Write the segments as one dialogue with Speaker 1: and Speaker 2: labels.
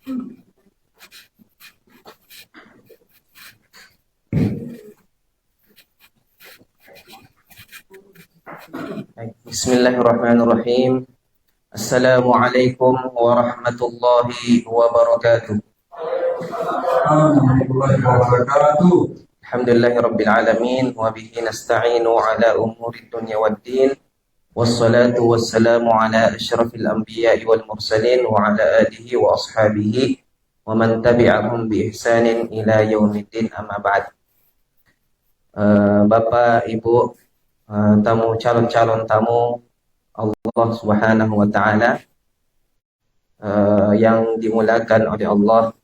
Speaker 1: Bismillahirrahmanirrahim. Assalamualaikum warahmatullahi wabarakatuh.
Speaker 2: Warahmatullahi wabarakatuh.
Speaker 1: Alhamdulillahirabbil alamin wa bihi nasta'inu ala umuri dunya waddin. Wassalatu wassalamu ala asyrafil anbiya'i wal mursalin wa ala alihi wa ashabihi wa man tabi'ahum bi ihsanin ila yaumiddin, amma ba'd. Bapak, Ibu, calon-calon tamu Allah Subhanahu wa taala yang dimulakan oleh Allah,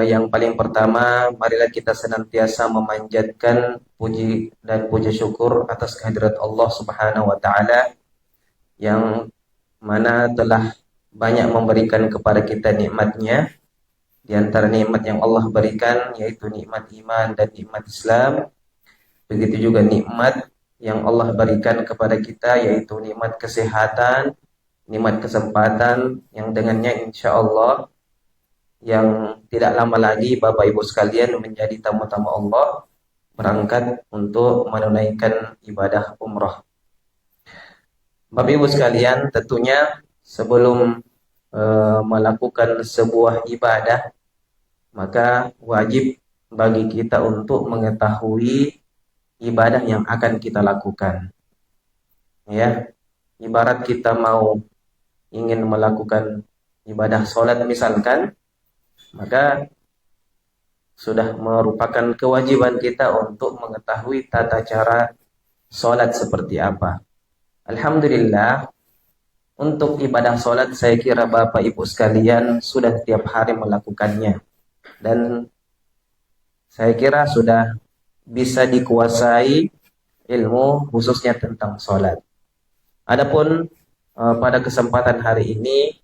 Speaker 1: yang paling pertama, marilah kita senantiasa memanjatkan puji dan puja syukur atas kehadirat Allah Subhanahu wa taala yang mana telah banyak memberikan kepada kita nikmatnya. Di antara nikmat yang Allah berikan yaitu nikmat iman dan nikmat Islam. Begitu juga nikmat yang Allah berikan kepada kita yaitu nikmat kesehatan, nikmat kesempatan yang dengannya insya Allah yang tidak lama lagi Bapak Ibu sekalian menjadi tamu-tamu Allah berangkat untuk menunaikan ibadah umrah. Bapak Ibu sekalian, tentunya sebelum melakukan sebuah ibadah, maka wajib bagi kita untuk mengetahui ibadah yang akan kita lakukan. Ya, ibarat kita ingin melakukan ibadah sholat misalkan, maka sudah merupakan kewajiban kita untuk mengetahui tata cara sholat seperti apa. Alhamdulillah, untuk ibadah sholat saya kira Bapak Ibu sekalian sudah tiap hari melakukannya. Dan saya kira sudah bisa dikuasai ilmu khususnya tentang sholat. Adapun pada kesempatan hari ini,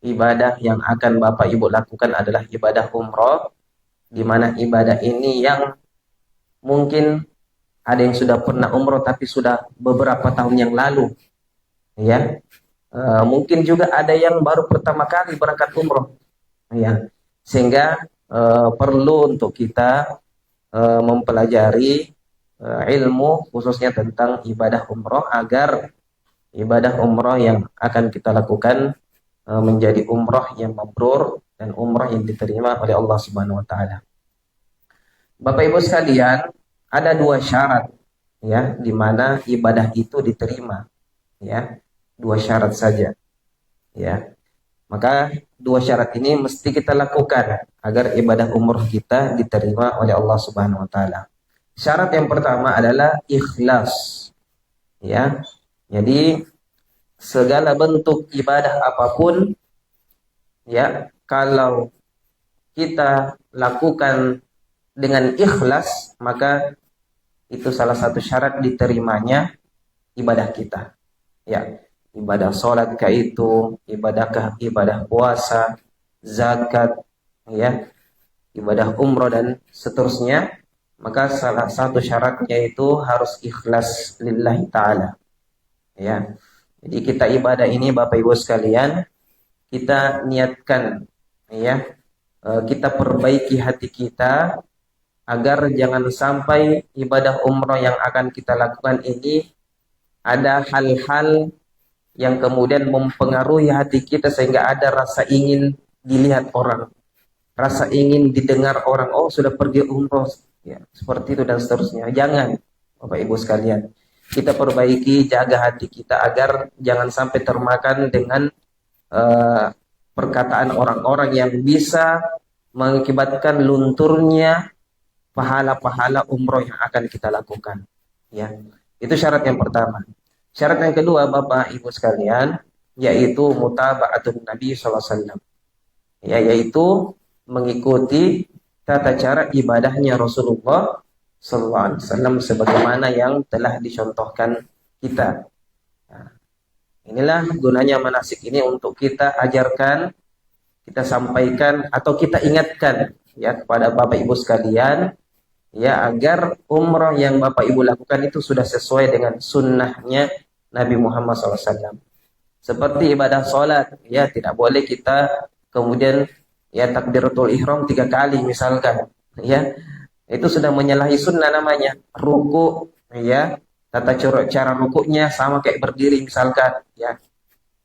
Speaker 1: ibadah yang akan Bapak Ibu lakukan adalah ibadah umroh, di mana ibadah ini yang mungkin ada yang sudah pernah umroh tapi sudah beberapa tahun yang lalu, ya. Mungkin juga ada yang baru pertama kali berangkat umroh, ya. Sehingga perlu untuk kita mempelajari ilmu khususnya tentang ibadah umroh agar ibadah umroh yang akan kita lakukan menjadi umroh yang mabrur dan umroh yang diterima oleh Allah Subhanahu wa taala. Bapak Ibu sekalian, ada dua syarat ya di mana ibadah itu diterima, ya. Dua syarat saja. Ya. Maka dua syarat ini mesti kita lakukan agar ibadah umroh kita diterima oleh Allah Subhanahu wa taala. Syarat yang pertama adalah ikhlas. Ya. Jadi segala bentuk ibadah apapun, ya, kalau kita lakukan dengan ikhlas, maka itu salah satu syarat diterimanya ibadah kita. Ya, ibadah sholat kah itu, ibadah puasa, zakat, ya, ibadah umroh dan seterusnya, maka salah satu syaratnya itu harus ikhlas lillahi ta'ala. Ya. Jadi kita ibadah ini Bapak Ibu sekalian, kita niatkan, ya, kita perbaiki hati kita agar jangan sampai ibadah umroh yang akan kita lakukan ini ada hal-hal yang kemudian mempengaruhi hati kita sehingga ada rasa ingin dilihat orang, rasa ingin didengar orang, oh sudah pergi umroh, ya, seperti itu dan seterusnya. Jangan, Bapak Ibu sekalian. Kita perbaiki, jaga hati kita agar jangan sampai termakan dengan perkataan orang-orang yang bisa mengakibatkan lunturnya pahala-pahala umroh yang akan kita lakukan. Ya, itu syarat yang pertama. Syarat yang kedua, Bapak Ibu sekalian, yaitu mutaba'atun Nabi SAW. Ya, yaitu mengikuti tata cara ibadahnya Rasulullah SAW sebagaimana yang telah dicontohkan kita. Nah, inilah gunanya manasik ini untuk kita ajarkan, kita sampaikan atau kita ingatkan ya kepada Bapak Ibu sekalian, ya, agar umrah yang Bapak Ibu lakukan itu sudah sesuai dengan sunnahnya Nabi Muhammad SAW. Seperti ibadah sholat, ya, tidak boleh kita kemudian ya takbiratul ihram 3 kali misalkan, ya itu sudah menyalahi sunnah namanya. Ruku, ya tata cara rukuknya sama kayak berdiri misalkan, ya.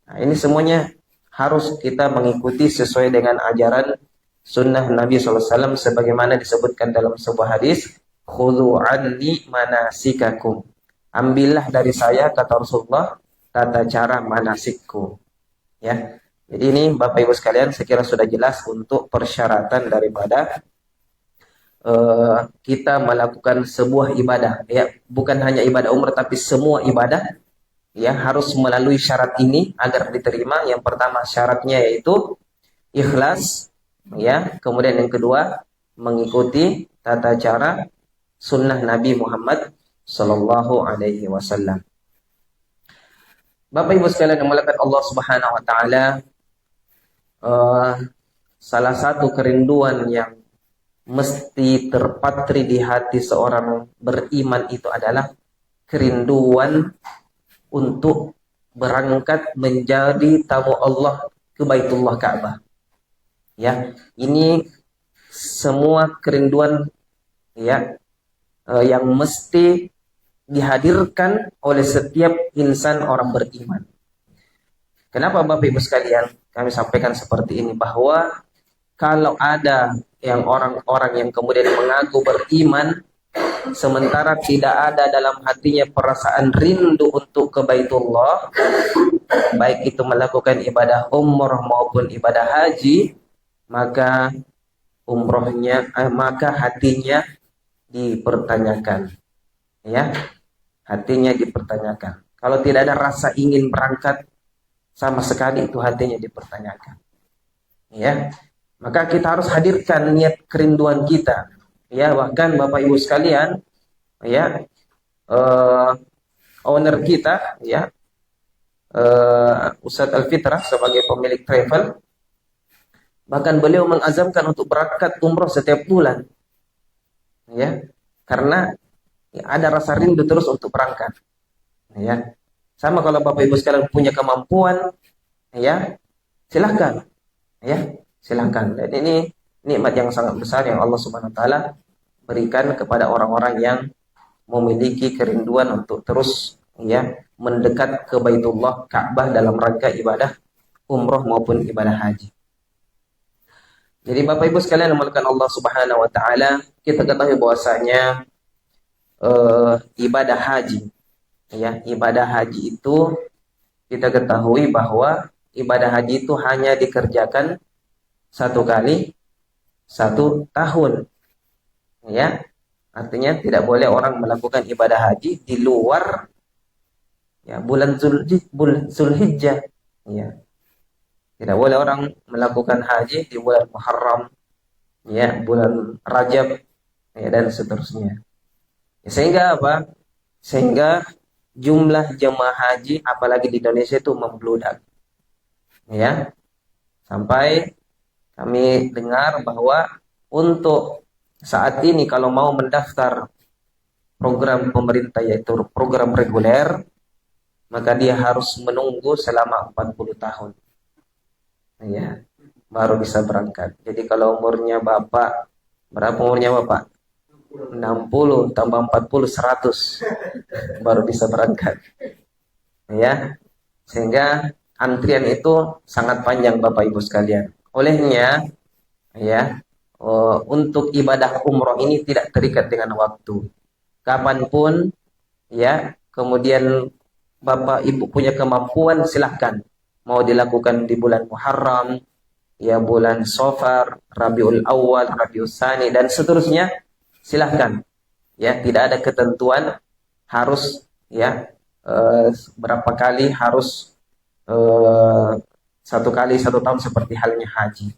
Speaker 1: Nah, ini semuanya harus kita mengikuti sesuai dengan ajaran sunnah Nabi SAW sebagaimana disebutkan dalam sebuah hadis, khudhu anni manasikakum. Ambillah dari saya, kata Rasulullah, tata cara manasikku. Ya. Jadi ini Bapak Ibu sekalian, saya kira sudah jelas untuk persyaratan daripada kita melakukan sebuah ibadah. Ya, bukan hanya ibadah umrah tapi semua ibadah ya harus melalui syarat ini agar diterima. Yang pertama syaratnya yaitu ikhlas, ya. Kemudian yang kedua mengikuti tata cara sunnah Nabi Muhammad Sallallahu Alaihi Wasallam. Bapak Ibu sekalian yang dimuliakan Allah Subhanahu Wa Taala, salah satu kerinduan yang mesti terpatri di hati seorang beriman itu adalah kerinduan untuk berangkat menjadi tamu Allah ke Baitullah Ka'bah. Ya, ini semua kerinduan ya yang mesti dihadirkan oleh setiap insan orang beriman. Kenapa Bapak Ibu sekalian kami sampaikan seperti ini, bahwa kalau ada yang orang-orang yang kemudian mengaku beriman sementara tidak ada dalam hatinya perasaan rindu untuk ke Baitullah, baik itu melakukan ibadah umrah maupun ibadah haji, maka maka hatinya dipertanyakan. Ya, hatinya dipertanyakan. Kalau tidak ada rasa ingin berangkat sama sekali, itu hatinya dipertanyakan. Ya, maka kita harus hadirkan niat kerinduan kita. Ya, bahkan Bapak Ibu sekalian, ya, owner kita, ya, Ustadz Al-Fitrah sebagai pemilik travel, bahkan beliau mengazamkan untuk berangkat umroh setiap bulan, ya, karena ya, ada rasa rindu terus untuk berangkat. Ya, sama kalau Bapak Ibu sekalian punya kemampuan, ya, silahkan, ya, silahkan. Dan ini nikmat yang sangat besar yang Allah Subhanahu Wa Taala berikan kepada orang-orang yang memiliki kerinduan untuk terus ya mendekat ke Baitullah Ka'bah dalam rangka ibadah umroh maupun ibadah haji. Jadi Bapak Ibu sekalian yang dimuliakan Allah Subhanahu Wa Taala, kita ketahui bahwasanya ibadah haji, ya, ibadah haji itu kita ketahui bahwa ibadah haji itu hanya dikerjakan 1 kali 1 tahun, ya. Artinya tidak boleh orang melakukan ibadah haji di luar ya bulan Zulhijjah, ya. Tidak boleh orang melakukan haji di bulan Muharram, ya, bulan Rajab, ya, dan seterusnya. Ya, sehingga apa? Sehingga jumlah jemaah haji apalagi di Indonesia itu membludak. Ya. Sampai kami dengar bahwa untuk saat ini kalau mau mendaftar program pemerintah yaitu program reguler, maka dia harus menunggu selama 40 tahun. Ya, baru bisa berangkat. Jadi kalau umurnya Bapak, berapa umurnya Bapak? 60 tambah 40 100 baru bisa berangkat. Ya. Sehingga antrian itu sangat panjang Bapak Ibu sekalian. Olehnya ya, untuk ibadah umroh ini tidak terikat dengan waktu. Kapanpun ya, kemudian Bapak Ibu punya kemampuan, silahkan. Mau dilakukan di bulan Muharram, ya bulan Safar, Rabiul Awal, Rabiul Tsani dan seterusnya, silahkan. Ya, tidak ada ketentuan harus ya berapa kali, harus 1 kali 1 tahun seperti halnya haji.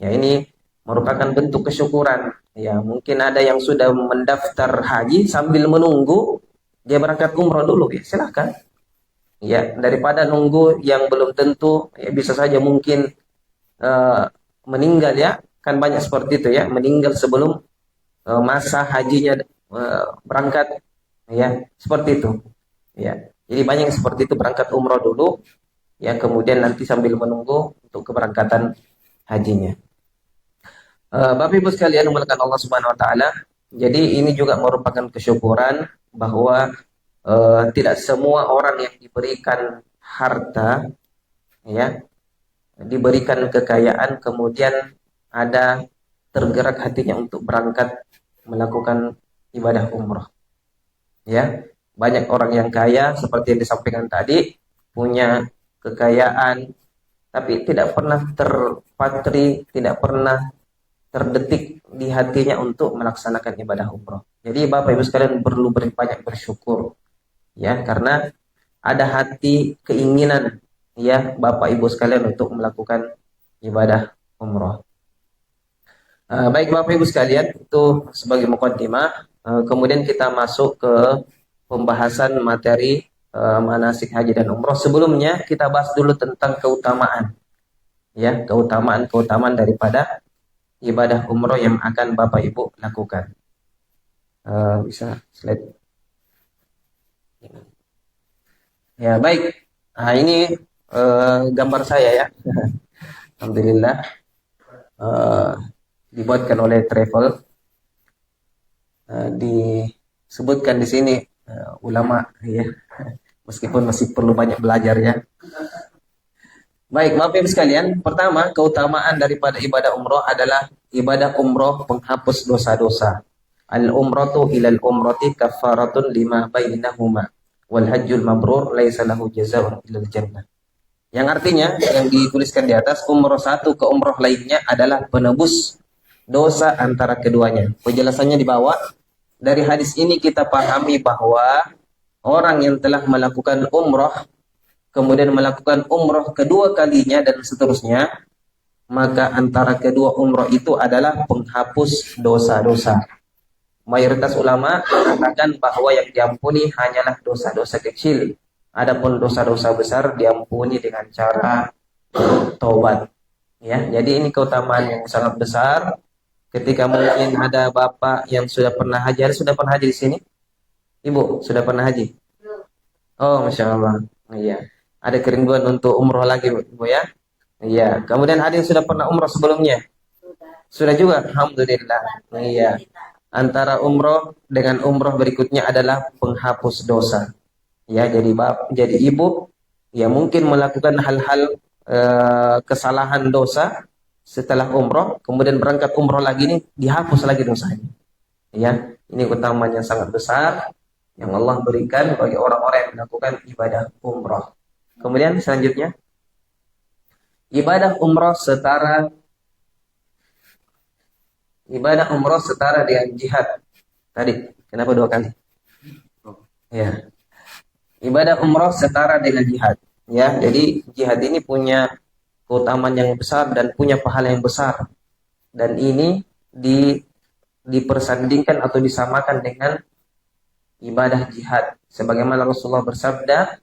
Speaker 1: Ya, ini merupakan bentuk kesyukuran. Ya, mungkin ada yang sudah mendaftar haji sambil menunggu dia berangkat umroh dulu, ya silahkan. Ya, daripada nunggu yang belum tentu, ya bisa saja mungkin meninggal, ya, kan banyak seperti itu, ya, meninggal sebelum masa hajinya berangkat, ya, seperti itu. Ya, jadi banyak yang seperti itu, berangkat umroh dulu, ya, kemudian nanti sambil menunggu untuk keberangkatan hajinya. Bapak Ibu sekalian dimuliakan Allah Subhanahu wa taala. Jadi ini juga merupakan kesyukuran bahwa tidak semua orang yang diberikan harta, ya, diberikan kekayaan kemudian ada tergerak hatinya untuk berangkat melakukan ibadah umroh. Ya, banyak orang yang kaya seperti yang disampaikan tadi, punya kekayaan tapi tidak pernah terpatri, tidak pernah terdetik di hatinya untuk melaksanakan ibadah umroh. Jadi Bapak Ibu sekalian perlu banyak bersyukur, ya, karena ada hati keinginan, ya, Bapak Ibu sekalian untuk melakukan ibadah umroh. Baik Bapak Ibu sekalian, itu sebagai mukaddimah. Kemudian kita masuk ke pembahasan materi manasik haji dan umroh. Sebelumnya kita bahas dulu tentang keutamaan, ya, keutamaan daripada ibadah umroh yang akan Bapak Ibu lakukan. Bisa slide. Ya baik. Nah, ini gambar saya, ya. Alhamdulillah dibuatkan oleh Travel. Disebutkan di sini ulama, ya, meskipun masih perlu banyak belajarnya. Baik, Bapak Ibu sekalian, pertama keutamaan daripada ibadah umroh adalah ibadah umroh penghapus dosa-dosa. Al-umratu ilal umrati kafaratun lima bainahuma wal hajjul mabrur laisa lahu jazaa'un illal jannah. Yang artinya, yang dituliskan di atas, umroh satu ke umroh lainnya adalah penebus dosa antara keduanya. Penjelasannya di bawah. Dari hadis ini kita pahami bahwa orang yang telah melakukan umroh, kemudian melakukan umroh kedua kalinya dan seterusnya, maka antara kedua umroh itu adalah penghapus dosa-dosa. Mayoritas ulama mengatakan bahwa yang diampuni hanyalah dosa-dosa kecil. Adapun dosa-dosa besar diampuni dengan cara taubat. Ya, jadi ini keutamaan yang sangat besar. Ketika mungkin ada bapak yang sudah pernah haji, sudah pernah haji di sini? Ibu sudah pernah haji? Oh, masya Allah. Iya. Ada kerinduan untuk umroh lagi, Ibu, ya? Iya. Kemudian ada yang sudah pernah umroh sebelumnya? Sudah juga, alhamdulillah. Iya. Antara umroh dengan umroh berikutnya adalah penghapus dosa. Ya, jadi ibu, ya, mungkin melakukan hal-hal kesalahan dosa setelah umroh, kemudian berangkat umroh lagi, nih dihapus lagi dosanya. Ya, ini keutamaan yang sangat besar yang Allah berikan bagi orang-orang yang melakukan ibadah umroh. Kemudian selanjutnya, ibadah umroh setara dengan jihad. Tadi kenapa dua kali? Ya, ibadah umroh setara dengan jihad. Ya, jadi jihad ini punya keutamaan yang besar dan punya pahala yang besar. Dan ini dipersandingkan atau disamakan dengan ibadah jihad. Sebagaimana Rasulullah bersabda,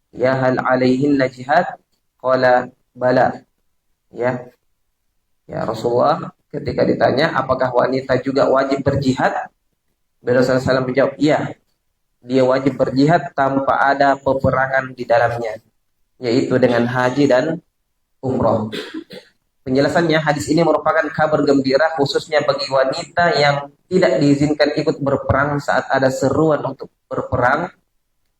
Speaker 1: "Ya hal alaihinna jihad?" Qala bala. Ya. Ya, Rasulullah ketika ditanya, apakah wanita juga wajib berjihad? Beliau SAW menjawab, iya. Dia wajib berjihad tanpa ada peperangan di dalamnya, yaitu dengan haji dan umroh. Penjelasannya, hadis ini merupakan kabar gembira khususnya bagi wanita yang tidak diizinkan ikut berperang saat ada seruan untuk berperang,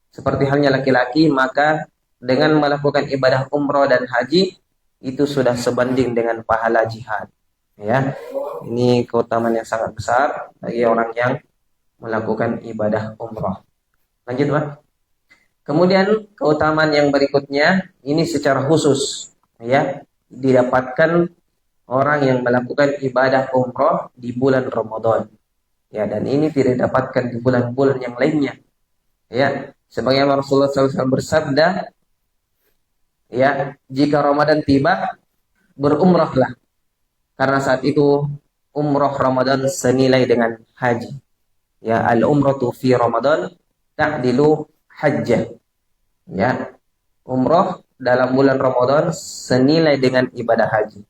Speaker 1: seperti halnya laki-laki. Maka dengan melakukan ibadah umroh dan haji, itu sudah sebanding dengan pahala jihad. Ya, ini keutamaan yang sangat besar bagi orang yang melakukan ibadah umroh. Lanjut, Pak. Kemudian keutamaan yang berikutnya, ini secara khusus, ya, didapatkan orang yang melakukan ibadah umroh di bulan Ramadan. Ya, dan ini tidak didapatkan di bulan-bulan yang lainnya. Ya, sebagaimana Rasulullah SAW bersabda, ya, jika Ramadan tiba, berumrahlah. Karena saat itu umroh Ramadan senilai dengan haji. Ya, al-umratu fi Ramadan ta'dilu hajjah. Ya, umroh dalam bulan Ramadan senilai dengan ibadah haji.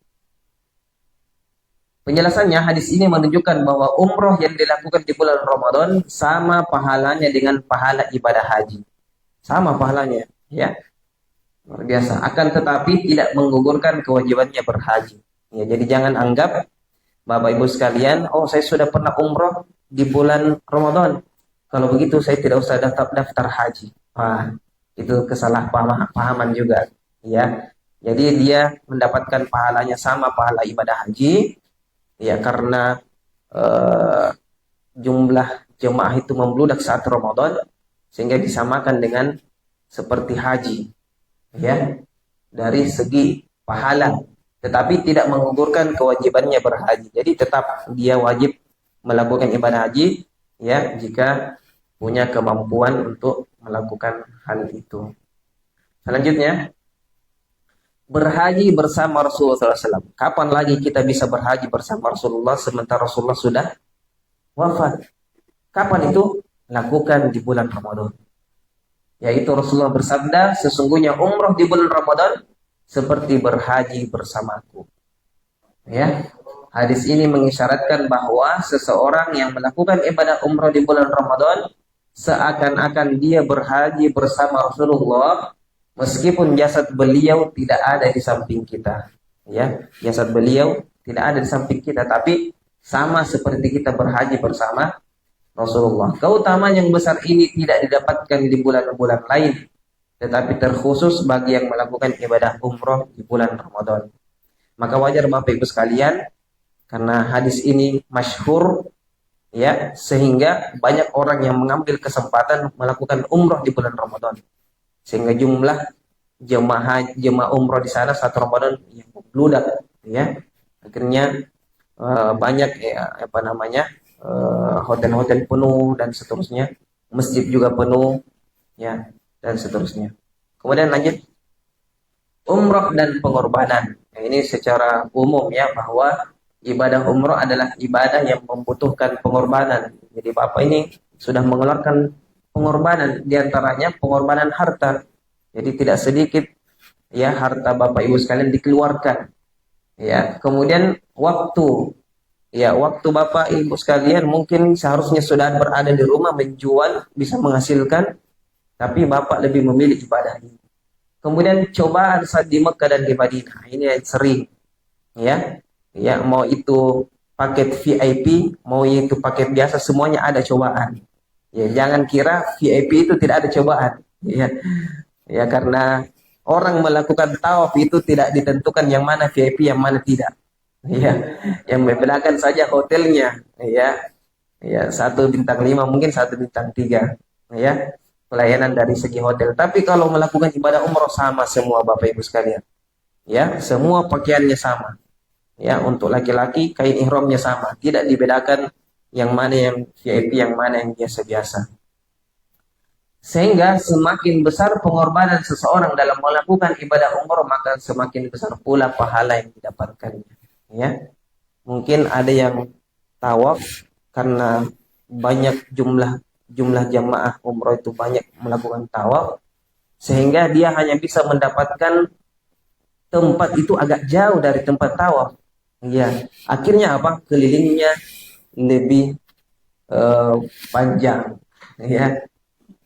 Speaker 1: Penjelasannya, hadis ini menunjukkan bahwa umroh yang dilakukan di bulan Ramadan sama pahalanya dengan pahala ibadah haji. Sama pahalanya, ya. Luar biasa. Akan tetapi tidak menggugurkan kewajibannya berhaji. Ya, jadi jangan anggap Bapak Ibu sekalian, oh saya sudah pernah umroh di bulan Ramadan. Kalau begitu saya tidak usah daftar haji. Wah, itu kesalahpahaman juga. Ya, jadi dia mendapatkan pahalanya sama pahala ibadah haji, ya karena eh, jumlah jemaah itu membludak saat Ramadan, sehingga disamakan dengan seperti haji, ya dari segi pahala, tetapi tidak menggugurkan kewajibannya berhaji. Jadi tetap dia wajib melakukan ibadah haji, ya jika punya kemampuan untuk melakukan hal itu. Selanjutnya, berhaji bersama Rasulullah SAW. Kapan lagi kita bisa berhaji bersama Rasulullah sementara Rasulullah sudah wafat? Kapan itu? Lakukan di bulan Ramadan. Yaitu Rasulullah bersabda, sesungguhnya umroh di bulan Ramadan seperti berhaji bersamaku. Ya, hadis ini mengisyaratkan bahwa seseorang yang melakukan ibadah umroh di bulan Ramadan seakan-akan dia berhaji bersama Rasulullah, meskipun jasad beliau tidak ada di samping kita. Ya, jasad beliau tidak ada di samping kita, tapi sama seperti kita berhaji bersama Rasulullah. Keutamaan yang besar ini tidak didapatkan di bulan-bulan lain, tetapi terkhusus bagi yang melakukan ibadah umroh di bulan Ramadan. Maka wajar Bapak Ibu sekalian, karena hadis ini masyhur, ya, sehingga banyak orang yang mengambil kesempatan melakukan umroh di bulan Ramadan, sehingga jumlah jemaah umroh di sana saat Ramadan yang membludak, ya. Akhirnya banyak hotel-hotel penuh dan seterusnya, masjid juga penuh, ya, dan seterusnya. Kemudian lanjut, umroh dan pengorbanan. Nah, ini secara umum ya, bahwa ibadah umroh adalah ibadah yang membutuhkan pengorbanan. Jadi Bapak ini sudah mengeluarkan pengorbanan, diantaranya pengorbanan harta. Jadi tidak sedikit ya harta Bapak Ibu sekalian dikeluarkan. Ya, kemudian waktu. Ya, waktu Bapak Ibu sekalian mungkin seharusnya sudah berada di rumah menjual, bisa menghasilkan, tapi Bapak lebih memilih ibadah ini. Kemudian cobaan saat di Mekah dan di Madinah, ini yang sering. Ya, ya mau itu paket VIP, mau itu paket biasa, semuanya ada cobaan. Ya, jangan kira VIP itu tidak ada cobaan. Ya, ya karena orang melakukan tawaf itu tidak ditentukan yang mana VIP, yang mana tidak. Ya, yang membedakan saja hotelnya, ya, ya 1 bintang 5 mungkin 1 bintang 3, ya, pelayanan dari segi hotel. Tapi kalau melakukan ibadah umroh sama semua Bapak Ibu sekalian, ya, semua pakaiannya sama, ya, untuk laki-laki kain ihramnya sama, tidak dibedakan yang mana yang VIP, yang mana yang biasa-biasa. Sehingga semakin besar pengorbanan seseorang dalam melakukan ibadah umroh, maka semakin besar pula pahala yang didapatkannya. Ya, mungkin ada yang tawaf karena banyak jumlah jamaah umroh itu banyak melakukan tawaf, sehingga dia hanya bisa mendapatkan tempat itu agak jauh dari tempat tawaf. Ya, akhirnya apa? Kelilingnya lebih panjang. Ya,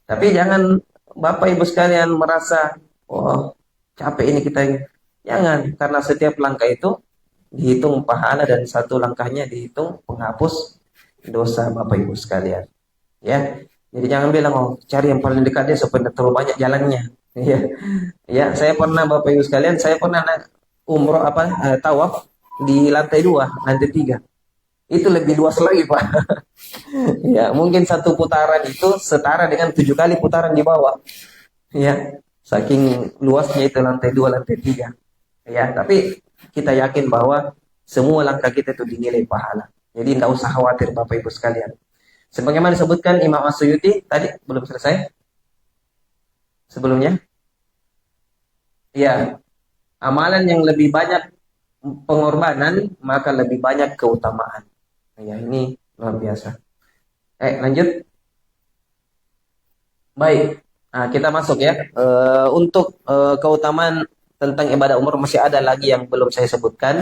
Speaker 1: tapi jangan Bapak Ibu sekalian merasa, oh capek ini kita. Jangan, karena setiap langkah itu dihitung pahala dan satu langkahnya dihitung penghapus dosa Bapak Ibu sekalian. Ya, jadi jangan bilang oh cari yang paling dekat dia supaya terlalu banyak jalannya. Ya, ya saya pernah Bapak Ibu sekalian, saya pernah umroh tawaf di lantai 2, lantai 3. Itu lebih luas lagi Pak. Ya, mungkin satu putaran itu setara dengan 7 kali putaran di bawah. Ya, saking luasnya itu lantai 2, lantai 3. Ya, tapi kita yakin bahwa semua langkah kita itu dinilai pahala. Jadi tidak usah khawatir Bapak Ibu sekalian. Sebagaimana disebutkan Imam As-Suyuti tadi, belum selesai sebelumnya. Ya, amalan yang lebih banyak pengorbanan, maka lebih banyak keutamaan. Ya, ini luar biasa. Lanjut. Baik, nah, kita masuk ya. Untuk keutamaan tentang ibadah umroh masih ada lagi yang belum saya sebutkan.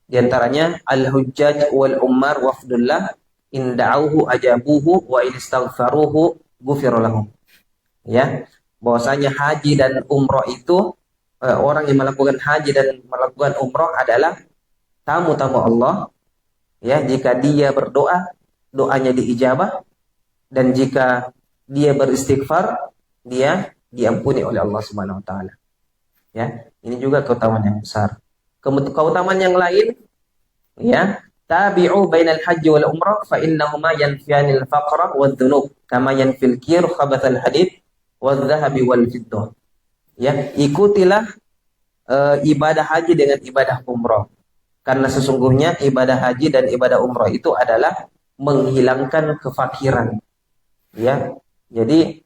Speaker 1: Di antaranya al-hujjaj wal ummar wafdullah in da'uhu ajabuhu wa in istaghfaruhu ghufira lahum. Ya, bahwasanya haji dan umroh itu orang yang melakukan haji dan melakukan umroh adalah tamu-tamu Allah, ya, jika dia berdoa, doanya diijabah, dan jika dia beristighfar, dia diampuni oleh Allah Subhanahu wa taala. Ya, ini juga keutamaan yang besar. Keutamaan yang lain, ya, tabi'u bainal haji wal umrah fa innahuma yanfiyanil faqra wad dhunub kama yanfil kir khabathal hadid wadh dhahabi wal fiddah. Ya, ikutilah ibadah haji dengan ibadah umrah. Karena sesungguhnya ibadah haji dan ibadah umrah itu adalah menghilangkan kefakiran. Ya, jadi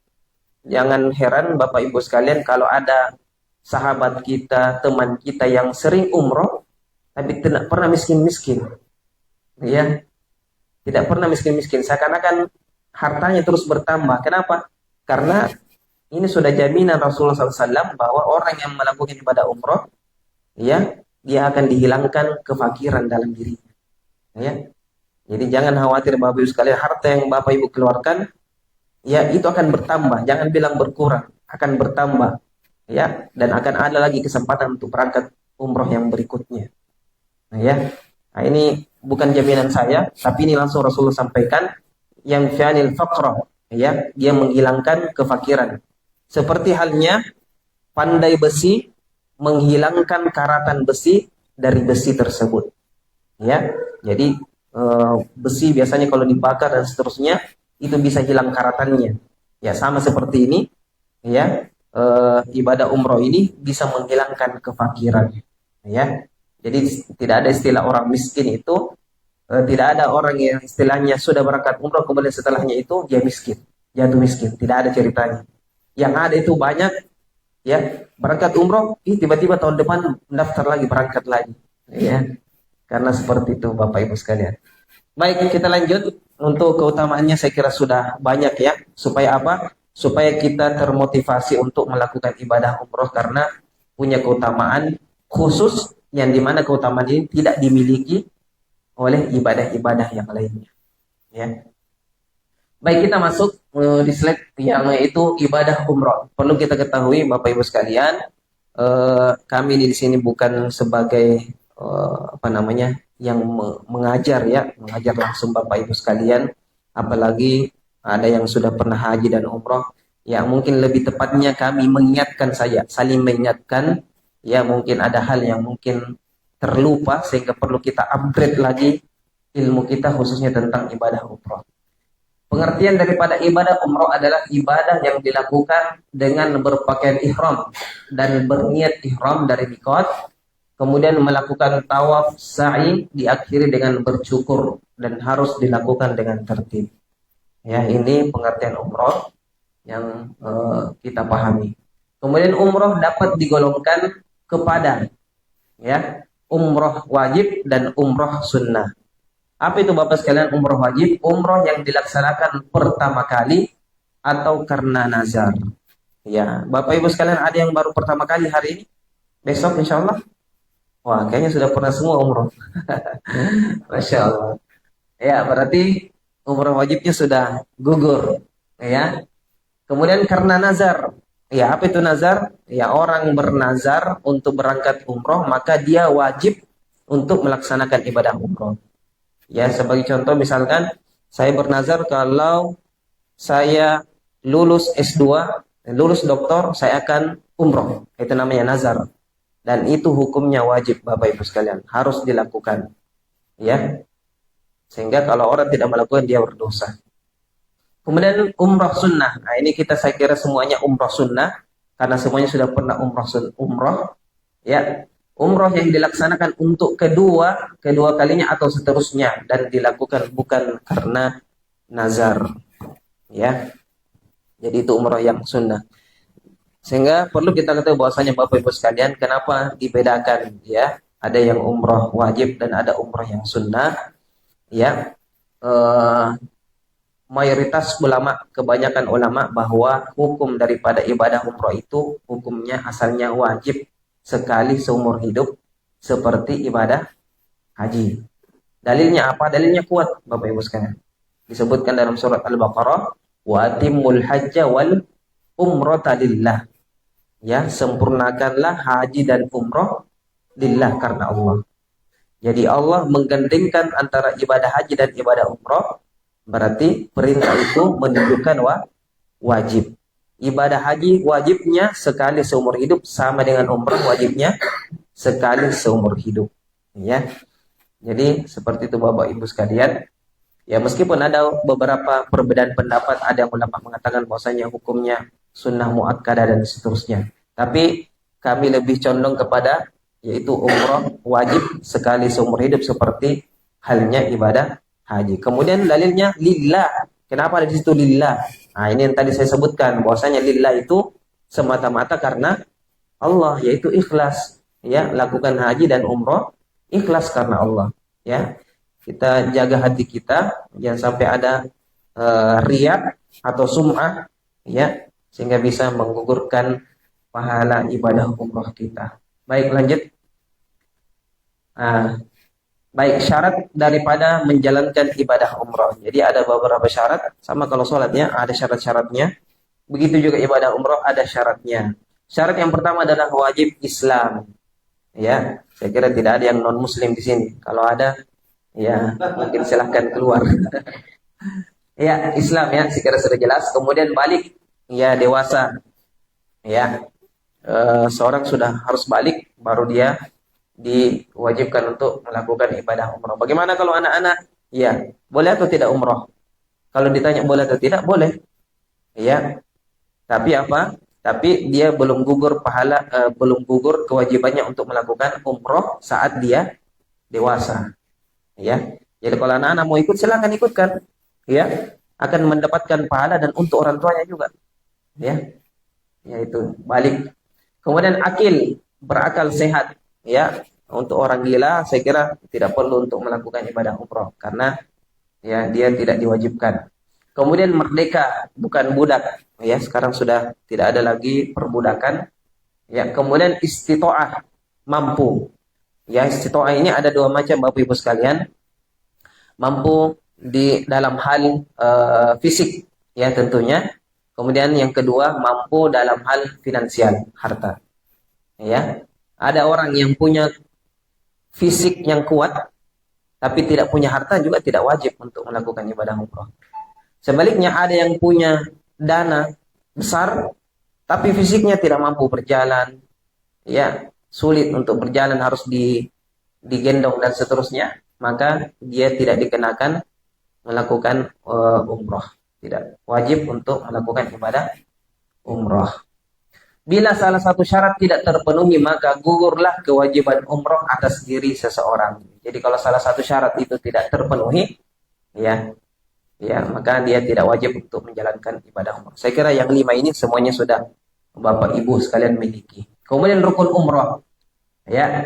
Speaker 1: jangan heran Bapak Ibu sekalian kalau ada sahabat kita, teman kita yang sering umroh tapi tidak pernah miskin-miskin. Ya, tidak pernah miskin-miskin. Seakan-akan hartanya terus bertambah. Kenapa? Karena ini sudah jaminan Rasulullah SAW bahwa orang yang melakukan ibadah umroh, ya, dia akan dihilangkan kefakiran dalam dirinya. Ya, jadi jangan khawatir Bapak Ibu sekalian, harta yang Bapak Ibu keluarkan, ya, itu akan bertambah. Jangan bilang berkurang, akan bertambah. Ya, dan akan ada lagi kesempatan untuk berangkat umroh yang berikutnya. Ya, nah, ini bukan jaminan saya, tapi ini langsung Rasulullah sampaikan, yang fi'anil faqra, ya, dia menghilangkan kefakiran. Seperti halnya pandai besi menghilangkan karatan besi dari besi tersebut. Ya, jadi besi biasanya kalau dibakar dan seterusnya itu bisa hilang karatannya. Ya, sama seperti ini, ya, ibadah umroh ini bisa menghilangkan kefakiran. Ya, jadi tidak ada istilah orang miskin itu, tidak ada orang yang istilahnya sudah berangkat umroh kemudian setelahnya itu dia miskin, jatuh miskin. Tidak ada ceritanya. Yang ada itu banyak, ya, berangkat umroh, tiba-tiba tahun depan daftar lagi, berangkat lagi. Ya, karena seperti itu Bapak Ibu sekalian. Baik, kita lanjut. Untuk keutamaannya saya kira sudah banyak, ya. Supaya apa? Supaya kita termotivasi untuk melakukan ibadah umroh karena punya keutamaan khusus yang dimana keutamaan ini tidak dimiliki oleh ibadah-ibadah yang lainnya. Ya. Baik, kita masuk di slide yang yaitu ibadah umroh. Perlu kita ketahui Bapak Ibu sekalian, kami di sini bukan sebagai yang mengajar, ya, mengajar langsung Bapak Ibu sekalian, apalagi ada yang sudah pernah haji dan umroh. Ya, mungkin lebih tepatnya kami mengingatkan saja, saling mengingatkan. Ya, mungkin ada hal yang mungkin terlupa sehingga perlu kita upgrade lagi ilmu kita khususnya tentang ibadah umroh. Pengertian daripada ibadah umroh adalah ibadah yang dilakukan dengan berpakaian ihram dan berniat ihram dari miqat, kemudian melakukan tawaf sa'i, diakhiri dengan bercukur dan harus dilakukan dengan tertib. Ya, ini pengertian umroh yang kita pahami. Kemudian umroh dapat digolongkan kepada, ya, umroh wajib dan umroh sunnah. Apa itu Bapak sekalian umroh wajib? Umroh yang dilaksanakan pertama kali atau karena nazar. Ya, Bapak Ibu sekalian ada yang baru pertama kali hari ini? Besok insya Allah? Wah, kayaknya sudah pernah semua umroh. Masya Allah. Ya, berarti umroh wajibnya sudah gugur. Ya. Kemudian karena nazar. Ya, apa itu nazar? Ya, orang bernazar untuk berangkat umroh, maka dia wajib untuk melaksanakan ibadah umroh. Ya, sebagai contoh misalkan saya bernazar kalau saya lulus S2, lulus doktor, saya akan umroh. Itu namanya nazar. Dan itu hukumnya wajib Bapak Ibu sekalian, harus dilakukan. Ya. Sehingga kalau orang tidak melakukan dia berdosa. Kemudian umroh sunnah. Nah, ini saya kira semuanya umroh sunnah karena semuanya sudah pernah umroh. Ya. Umroh yang dilaksanakan untuk kedua kalinya atau seterusnya dan dilakukan bukan karena nazar. Ya. Jadi itu umroh yang sunnah. Sehingga perlu kita ketahui bahwasanya Bapak Ibu sekalian, kenapa dibedakan, ya? Ada yang umroh wajib dan ada umroh yang sunnah. Ya. Mayoritas ulama, kebanyakan ulama bahwa hukum daripada ibadah umroh itu hukumnya asalnya wajib sekali seumur hidup seperti ibadah haji. Dalilnya apa? Dalilnya kuat Bapak Ibu sekalian. Disebutkan dalam surat Al-Baqarah, wa atimul hajja wal umrata lillah. Ya, sempurnakanlah haji dan umroh lillah, karena Allah. Jadi Allah menggandengkan antara ibadah haji dan ibadah umroh. Berarti perintah itu menunjukkan wajib. Ibadah haji wajibnya sekali seumur hidup, sama dengan umroh wajibnya sekali seumur hidup. Ya. Jadi seperti itu Bapak Ibu sekalian. Ya, meskipun ada beberapa perbedaan pendapat, ada yang mengatakan bahwasanya hukumnya sunnah muakkadah dan seterusnya. Tapi kami lebih condong kepada yaitu umroh wajib sekali seumur hidup seperti halnya ibadah haji. Kemudian dalilnya lillah. Kenapa ada di situ lillah? Nah, ini yang tadi saya sebutkan bahwasanya lillah itu semata-mata karena Allah, yaitu ikhlas. Ya, lakukan haji dan umroh ikhlas karena Allah. Ya, kita jaga hati kita jangan sampai ada riya atau sum'ah, ya, sehingga bisa menggugurkan pahala ibadah umroh kita. Baik, lanjut. Baik, syarat daripada menjalankan ibadah umroh. Jadi ada beberapa syarat, sama kalau sholatnya ada syarat-syaratnya. Begitu juga ibadah umroh ada syaratnya. Syarat yang pertama adalah wajib Islam. Ya, saya kira tidak ada yang non Muslim di sini. Kalau ada, ya mungkin silahkan keluar. Ya, Islam ya, sekira sudah jelas. Kemudian balik, ya dewasa. Ya, seorang sudah harus balik, baru dia diwajibkan untuk melakukan ibadah umroh. Bagaimana kalau anak-anak? Ya, boleh atau tidak umroh? Kalau ditanya boleh atau tidak, boleh. Ya, tapi apa? Tapi dia belum gugur pahala, belum gugur kewajibannya untuk melakukan umroh saat dia dewasa. Ya, jadi kalau anak-anak mau ikut silakan ikutkan. Ya, akan mendapatkan pahala dan untuk orang tuanya juga. Ya, yaitu balik. Kemudian akil, berakal sehat. Ya, untuk orang gila saya kira tidak perlu untuk melakukan ibadah umroh karena ya dia tidak diwajibkan. Kemudian merdeka, bukan budak. Ya, sekarang sudah tidak ada lagi perbudakan. Ya, kemudian istitoah, mampu. Ya, istitoah ini ada dua macam Bapak Ibu sekalian. Mampu di dalam hal fisik, ya tentunya. Kemudian yang kedua mampu dalam hal finansial, harta. Ya, ada orang yang punya fisik yang kuat, tapi tidak punya harta juga tidak wajib untuk melakukan ibadah umroh. Sebaliknya ada yang punya dana besar, tapi fisiknya tidak mampu berjalan, ya sulit untuk berjalan, harus digendong dan seterusnya, maka dia tidak dikenakan melakukan umroh, tidak wajib untuk melakukan ibadah umroh. Bila salah satu syarat tidak terpenuhi, maka gugurlah kewajiban umroh atas diri seseorang. Jadi kalau salah satu syarat itu tidak terpenuhi, ya maka dia tidak wajib untuk menjalankan ibadah umroh. Saya kira yang 5 ini semuanya sudah Bapak Ibu sekalian miliki. Kemudian rukun umroh, ya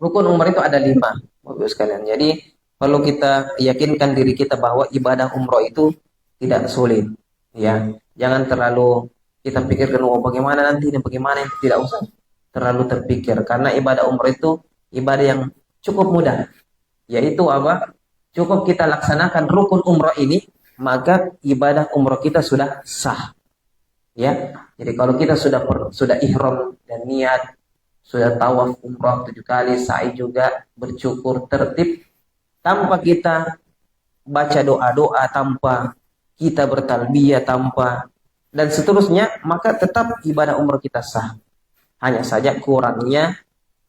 Speaker 1: rukun umroh itu ada 5, Bapak Ibu sekalian. Jadi perlu kita yakinkan diri kita bahwa ibadah umroh itu tidak sulit. Ya, jangan terlalu kita pikirkan bagaimana nanti dan bagaimana, tidak usah terlalu terpikir karena ibadah umroh itu ibadah yang cukup mudah. Yaitu apa? Cukup kita laksanakan rukun umroh ini, maka ibadah umroh kita sudah sah. Ya. Jadi kalau kita sudah ihram dan niat, sudah tawaf umroh 7 kali, sa'i juga, bercukur tertib tanpa kita baca doa-doa, tanpa kita bertalbiyah, tanpa dan seterusnya, maka tetap ibadah umroh kita sah. Hanya saja kurangnya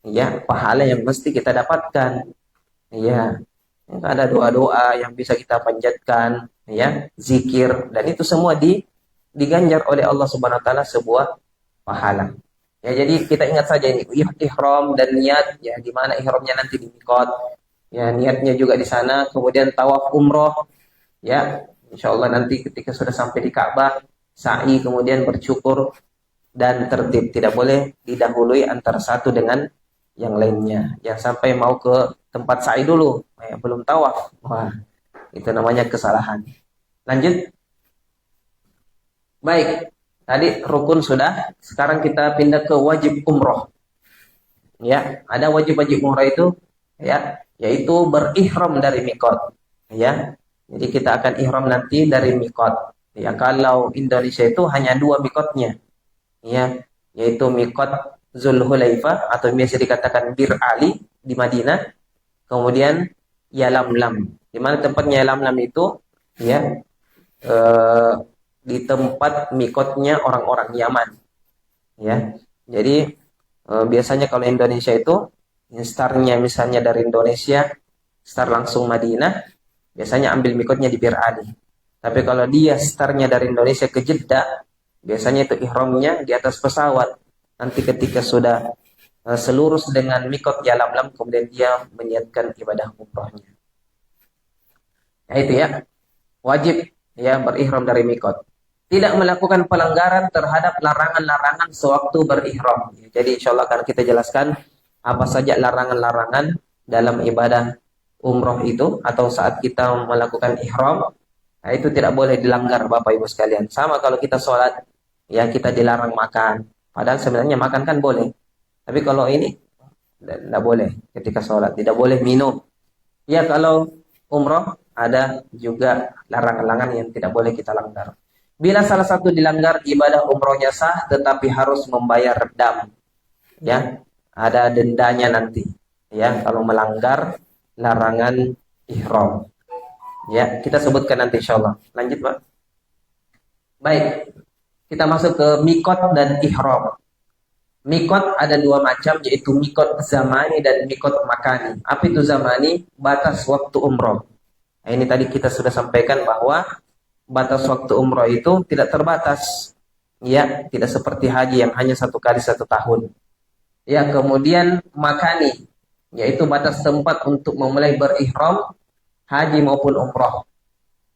Speaker 1: ya pahala yang mesti kita dapatkan. Ya, ada doa-doa yang bisa kita panjatkan, ya, zikir, dan itu semua diganjar oleh Allah Subhanahu wa taala sebuah pahala. Ya, jadi kita ingat saja ini ihram dan niat, ya di mana ihramnya nanti di miqat. Ya, niatnya juga di sana, kemudian tawaf umroh. Ya, insyaallah nanti ketika sudah sampai di Ka'bah sa'i, kemudian bercukur dan tertib, tidak boleh didahului antara satu dengan yang lainnya. Jangan sampai mau ke tempat sa'i dulu, belum tawaf. Wah, itu namanya kesalahan. Lanjut. Baik, tadi rukun sudah, sekarang kita pindah ke wajib umroh. Ya, ada wajib-wajib umroh itu, ya, yaitu berihram dari miqat. Ya, jadi kita akan ihram nanti dari miqat. Ya, kalau Indonesia itu hanya 2 miqatnya, ya, yaitu miqat Zulhulaifah atau biasa dikatakan Bir Ali, di Madinah, kemudian Yalamlam. Di mana tempatnya Yalamlam itu ya eh, di tempat mikotnya orang-orang Yaman ya. Jadi biasanya kalau Indonesia itu startnya misalnya dari Indonesia, start langsung Madinah, biasanya ambil mikotnya di Bir Ali. Tapi kalau dia startnya dari Indonesia ke Jeddah, biasanya itu ihramnya di atas pesawat. Nanti ketika sudah selurus dengan mikot Yalamlam, kemudian dia meniatkan ibadah umrohnya. Nah itu ya, wajib ya berihram dari mikot. Tidak melakukan pelanggaran terhadap larangan-larangan sewaktu berihram. Jadi insya Allah akan kita jelaskan apa saja larangan-larangan dalam ibadah umroh itu atau saat kita melakukan ihram. Nah, itu tidak boleh dilanggar Bapak Ibu sekalian. Sama kalau kita sholat, ya kita dilarang makan. Padahal sebenarnya makan kan boleh. Tapi kalau ini tidak boleh ketika sholat, tidak boleh minum. Ya kalau umroh ada juga larangan-larangan yang tidak boleh kita langgar. Bila salah satu dilanggar, ibadah umrohnya sah, tetapi harus membayar dam. Ya, ada dendanya nanti. Ya, kalau melanggar larangan ihram. Ya, kita sebutkan nanti insya Allah. Lanjut, Pak. Baik, kita masuk ke mikot dan ihram. Mikot ada dua macam, yaitu mikot zamani dan mikot makani. Apa itu zamani? Batas waktu umroh. Nah, ini tadi kita sudah sampaikan bahwa batas waktu umroh itu tidak terbatas. Ya, tidak seperti haji yang hanya 1 kali 1 tahun. Ya, kemudian makani, yaitu batas tempat untuk memulai berihram haji maupun umroh.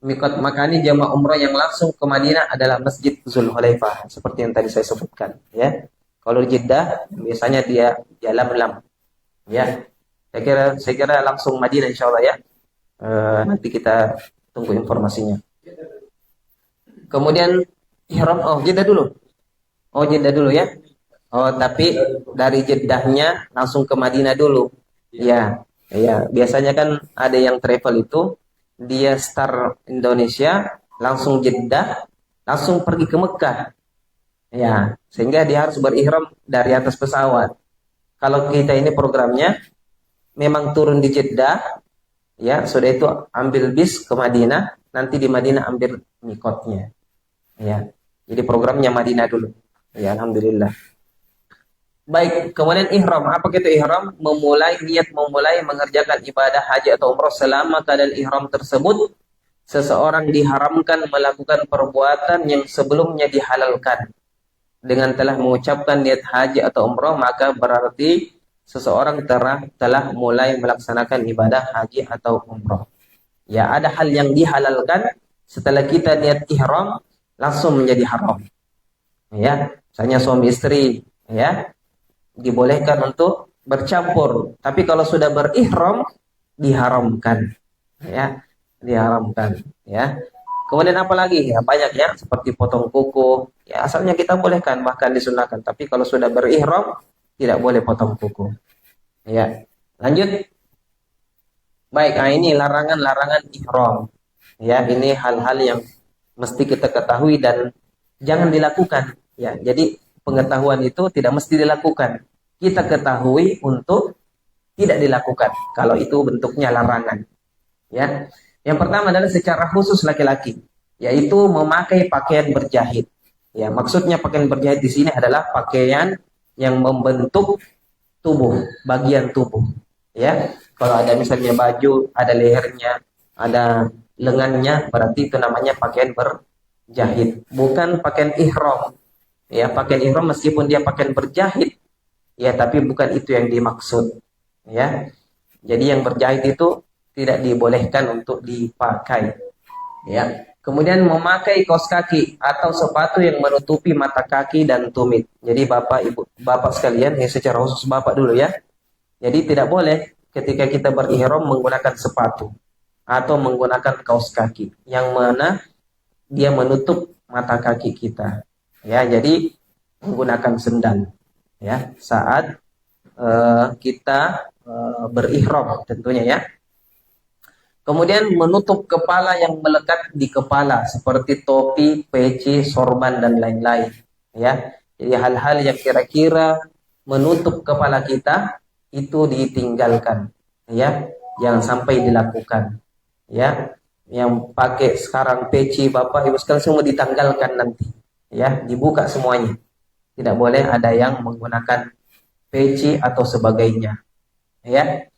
Speaker 1: Mikot makani jamaah umroh yang langsung ke Madinah adalah Masjid Zulhulaifah, seperti yang tadi saya sebutkan. Ya, kalau di Jeddah biasanya dia Yalamlam. Ya, saya kira langsung Madinah insya Allah ya. Nanti kita tunggu informasinya. Kemudian ihram, Jeddah dulu. Jeddah dulu ya. Tapi dari Jeddahnya langsung ke Madinah dulu. Ya, ya. Biasanya kan ada yang travel itu dia start Indonesia, langsung Jeddah, langsung pergi ke Mekah. Ya, sehingga dia harus berihram dari atas pesawat. Kalau kita ini programnya memang turun di Jeddah, ya, sudah itu ambil bis ke Madinah, nanti di Madinah ambil mikotnya. Ya. Jadi programnya Madinah dulu. Ya, alhamdulillah. Baik, kemudian ihram. Apa itu ihram? Niat memulai mengerjakan ibadah haji atau umroh selama keadaan ihram tersebut seseorang diharamkan melakukan perbuatan yang sebelumnya dihalalkan. Dengan telah mengucapkan niat haji atau umroh, maka berarti seseorang telah mulai melaksanakan ibadah haji atau umroh. Ya, ada hal yang dihalalkan setelah kita niat ihram langsung menjadi haram. Ya, misalnya suami istri, ya, dibolehkan untuk bercampur, tapi kalau sudah berihram diharamkan, ya, diharamkan, ya. Kemudian apa lagi? Ya banyak ya, seperti potong kuku, ya asalnya kita bolehkan bahkan disunahkan, tapi kalau sudah berihram tidak boleh potong kuku. Ya, lanjut. Baik, ini larangan-larangan ihram. Ya, ini hal-hal yang mesti kita ketahui dan jangan dilakukan. Ya, jadi pengetahuan itu tidak mesti dilakukan. Kita ketahui untuk tidak dilakukan kalau itu bentuknya larangan. Ya. Yang pertama adalah secara khusus laki-laki, yaitu memakai pakaian berjahit. Ya, maksudnya pakaian berjahit di sini adalah pakaian yang membentuk tubuh, bagian tubuh. Ya. Kalau ada misalnya baju, ada lehernya, ada lengannya, berarti itu namanya pakaian berjahit, bukan pakaian ihram. Ya, pakaian ihram meskipun dia pakaian berjahit, ya, tapi bukan itu yang dimaksud. Ya, jadi yang berjahit itu tidak dibolehkan untuk dipakai. Ya, kemudian memakai kaos kaki atau sepatu yang menutupi mata kaki dan tumit. Jadi Bapak Ibu, Bapak sekalian, ya secara khusus Bapak dulu ya. Jadi tidak boleh ketika kita berihram menggunakan sepatu atau menggunakan kaos kaki yang mana dia menutup mata kaki kita. Ya, jadi menggunakan sendal ya saat kita berihram tentunya ya. Kemudian menutup kepala yang melekat di kepala seperti topi, peci, sorban dan lain-lain ya. Jadi hal-hal yang kira-kira menutup kepala kita itu ditinggalkan, ya, jangan sampai dilakukan, ya. Yang pakai sekarang peci Bapak Ibu sekalian semua ditanggalkan nanti, ya, dibuka semuanya. Tidak boleh ada yang menggunakan peci atau sebagainya, ya.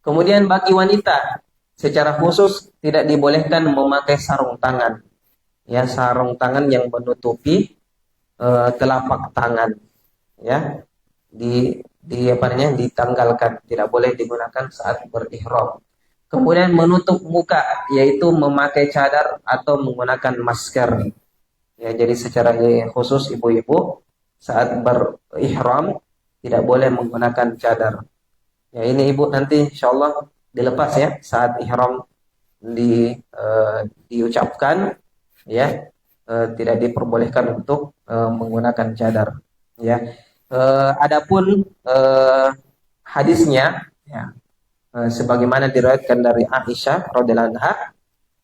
Speaker 1: Kemudian bagi wanita secara khusus tidak dibolehkan memakai sarung tangan, ya, sarung tangan yang menutupi telapak tangan, ya, di apa namanya, ditanggalkan, tidak boleh digunakan saat berihram. Kemudian menutup muka, yaitu memakai cadar atau menggunakan masker. Ya, jadi secara khusus ibu-ibu saat berihram tidak boleh menggunakan cadar. Ya, ini ibu nanti insya Allah dilepas ya saat ihram diucapkan, ya, tidak diperbolehkan untuk menggunakan cadar. Ya, adapun hadisnya, ya, sebagaimana diriwayatkan dari Aisyah radhiyallahu anha,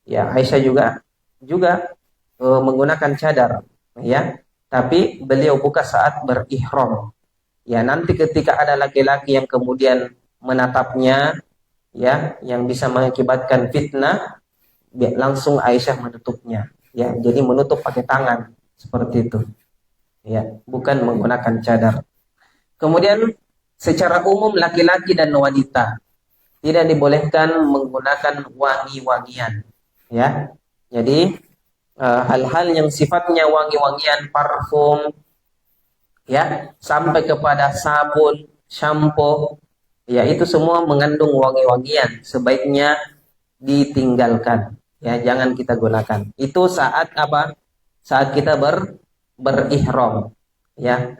Speaker 1: ya, Aisyah juga menggunakan cadar, ya, tapi beliau buka saat berihram. Ya, nanti ketika ada laki-laki yang kemudian menatapnya, ya, yang bisa mengakibatkan fitnah, langsung Aisyah menutupnya, ya, jadi menutup pakai tangan seperti itu, ya, bukan menggunakan cadar. Kemudian secara umum laki-laki dan wanita tidak dibolehkan menggunakan wangi-wangian, ya. Jadi hal-hal yang sifatnya wangi-wangian, parfum, ya, sampai kepada sabun, shampoo, ya, itu semua mengandung wangi-wangian, sebaiknya ditinggalkan, ya, jangan kita gunakan. Itu saat apa? Saat kita berihram, ya.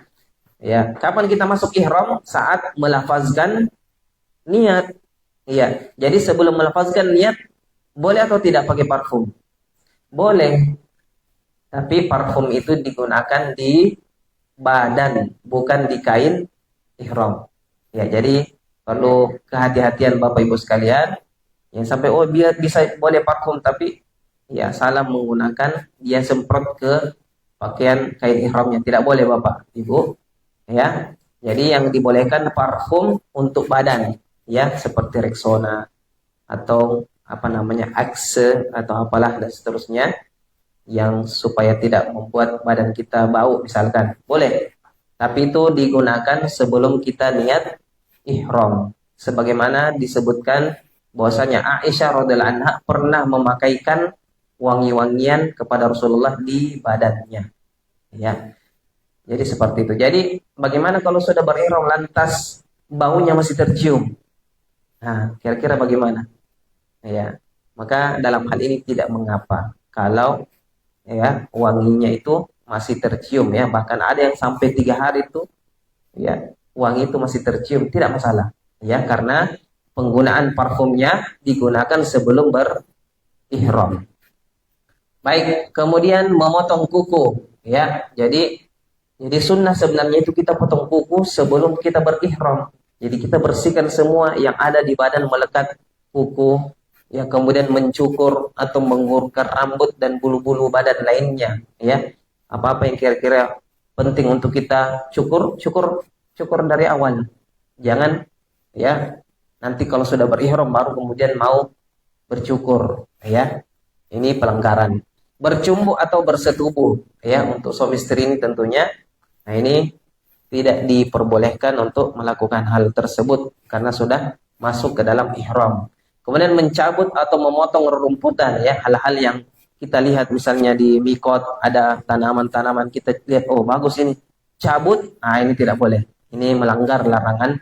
Speaker 1: Ya, kapan kita masuk ihram? Saat melafazkan niat. Iya, jadi sebelum melafazkan niat, boleh atau tidak pakai parfum? Boleh, tapi parfum itu digunakan di badan, bukan di kain ihram. Ya, jadi perlu kehati-hatian Bapak Ibu sekalian. Yang sampai dia bisa boleh parfum, tapi ya salah menggunakan, dia semprot ke pakaian kain ihramnya. Tidak boleh Bapak Ibu. Ya, jadi yang dibolehkan parfum untuk badan, ya, seperti Rexona atau apa namanya, Axe atau apalah dan seterusnya, yang supaya tidak membuat badan kita bau misalkan, boleh. Tapi itu digunakan sebelum kita niat ihram. Sebagaimana disebutkan bahwasanya Aisyah radhiyallahu anha pernah memakaikan wangi-wangian kepada Rasulullah di badannya, ya. Jadi seperti itu. Jadi bagaimana kalau sudah berihram lantas baunya masih tercium? Nah, kira-kira bagaimana? Ya, maka dalam hal ini tidak mengapa kalau, ya, wanginya itu masih tercium, ya, bahkan ada yang sampai 3 hari itu, ya, wangi itu masih tercium, tidak masalah, ya, karena penggunaan parfumnya digunakan sebelum berihram. Baik, kemudian memotong kuku, ya, jadi sunnah sebenarnya itu kita potong kuku sebelum kita berihram. Jadi kita bersihkan semua yang ada di badan melekat kuku, ya, kemudian mencukur atau mengurutkan rambut dan bulu-bulu badan lainnya, ya. Apa-apa yang kira-kira penting untuk kita cukur dari awal. Jangan, ya, nanti kalau sudah berihram baru kemudian mau bercukur, ya. Ini pelanggaran. Bercumbu atau bersetubuh, ya, untuk suami istri ini tentunya. Nah, ini tidak diperbolehkan untuk melakukan hal tersebut karena sudah masuk ke dalam ihram. Kemudian mencabut atau memotong rerumputan, ya, hal-hal yang kita lihat misalnya di mikot ada tanaman-tanaman, kita lihat, oh bagus ini, cabut, nah ini tidak boleh. Ini melanggar larangan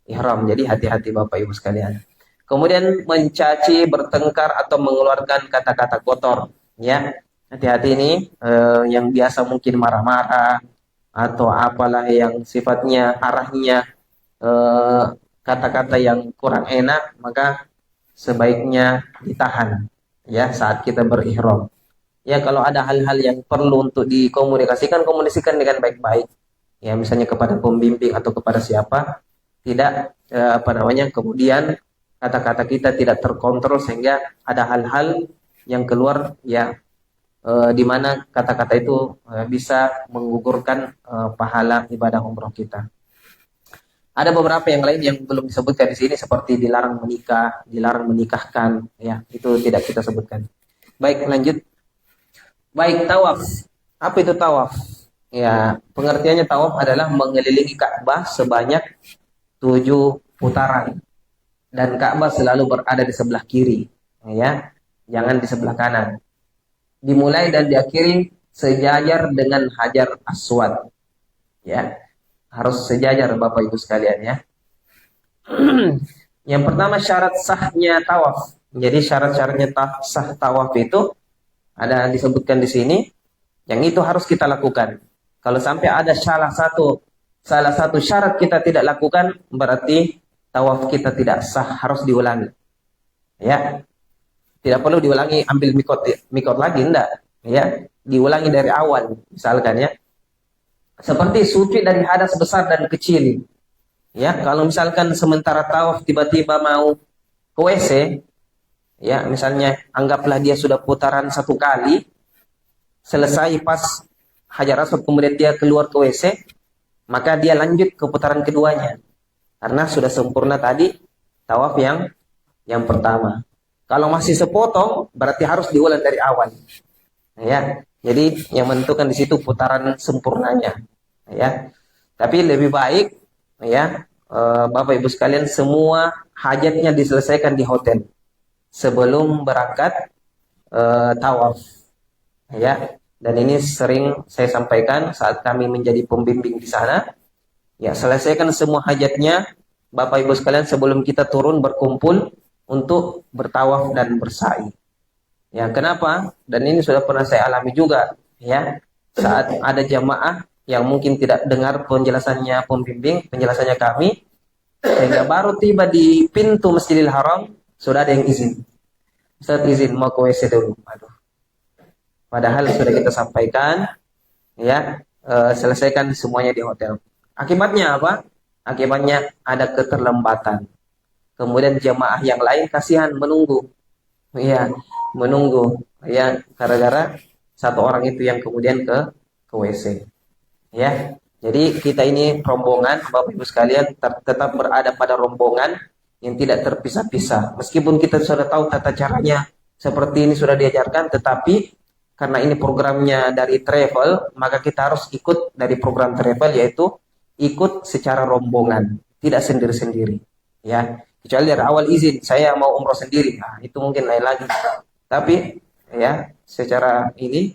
Speaker 1: ihram. Jadi hati-hati Bapak Ibu sekalian. Kemudian mencaci, bertengkar atau mengeluarkan kata-kata kotor, ya. Hati-hati ini yang biasa mungkin marah-marah atau apalah yang sifatnya arahnya kata-kata yang kurang enak, maka sebaiknya ditahan, ya, saat kita berihram. Ya, kalau ada hal-hal yang perlu untuk dikomunikasikan, komunikasikan dengan baik-baik. Ya, misalnya kepada pembimbing atau kepada siapa, tidak kemudian kata-kata kita tidak terkontrol sehingga ada hal-hal yang keluar, ya, di mana kata-kata itu bisa menggugurkan pahala ibadah umroh kita. Ada beberapa yang lain yang belum disebutkan di sini seperti dilarang menikah, dilarang menikahkan, ya itu tidak kita sebutkan. Baik, lanjut. Baik, tawaf. Apa itu tawaf? Ya, pengertiannya tawaf adalah mengelilingi Ka'bah sebanyak 7 putaran dan Ka'bah selalu berada di sebelah kiri, ya, jangan di sebelah kanan. Dimulai dan diakhiri sejajar dengan Hajar Aswad, ya, harus sejajar Bapak Ibu sekalian ya. Yang pertama syarat sahnya tawaf. Jadi syarat-syaratnya sah tawaf itu ada disebutkan di sini. Yang itu harus kita lakukan. Kalau sampai ada salah satu syarat kita tidak lakukan, berarti tawaf kita tidak sah, harus diulangi. Ya. Tidak perlu diulangi ambil mikot lagi, enggak. Ya, diulangi dari awal misalkan ya. Seperti suci dari hadas besar dan kecil. Ya, kalau misalkan sementara tawaf tiba-tiba mau ke WC, ya, misalnya anggaplah dia sudah putaran 1 kali, selesai pas Hajar Aswad kemudian dia keluar ke WC, maka dia lanjut ke putaran keduanya. Karena sudah sempurna tadi tawaf yang pertama. Kalau masih sepotong, berarti harus diulang dari awal. Ya, jadi yang menentukan di situ putaran sempurnanya. Ya, tapi lebih baik, ya, Bapak Ibu sekalian, semua hajatnya diselesaikan di hotel sebelum berangkat tawaf. Ya, dan ini sering saya sampaikan saat kami menjadi pembimbing di sana. Ya, selesaikan semua hajatnya Bapak Ibu sekalian sebelum kita turun berkumpul untuk bertawaf dan bersa'i. Ya, kenapa? Dan ini sudah pernah saya alami juga, ya. Saat ada jamaah yang mungkin tidak dengar penjelasannya pembimbing, penjelasannya kami, sehingga baru tiba di pintu Masjidil Haram sudah ada yang izin. Ustaz izin mau ke WC dulu. Aduh. Padahal sudah kita sampaikan, ya, selesaikan semuanya di hotel. Akibatnya apa? Akibatnya ada keterlambatan. Kemudian jamaah yang lain kasihan menunggu, ya, menunggu, ya, gara-gara satu orang itu yang kemudian ke WC, ya. Jadi kita ini rombongan, Bapak Ibu sekalian, tetap berada pada rombongan yang tidak terpisah-pisah. Meskipun kita sudah tahu tata caranya seperti ini sudah diajarkan, tetapi karena ini programnya dari travel, maka kita harus ikut dari program travel, yaitu ikut secara rombongan, tidak sendiri-sendiri, ya. Kecuali dari awal izin, saya mau umroh sendiri, nah, itu mungkin lain lagi. Tapi ya secara ini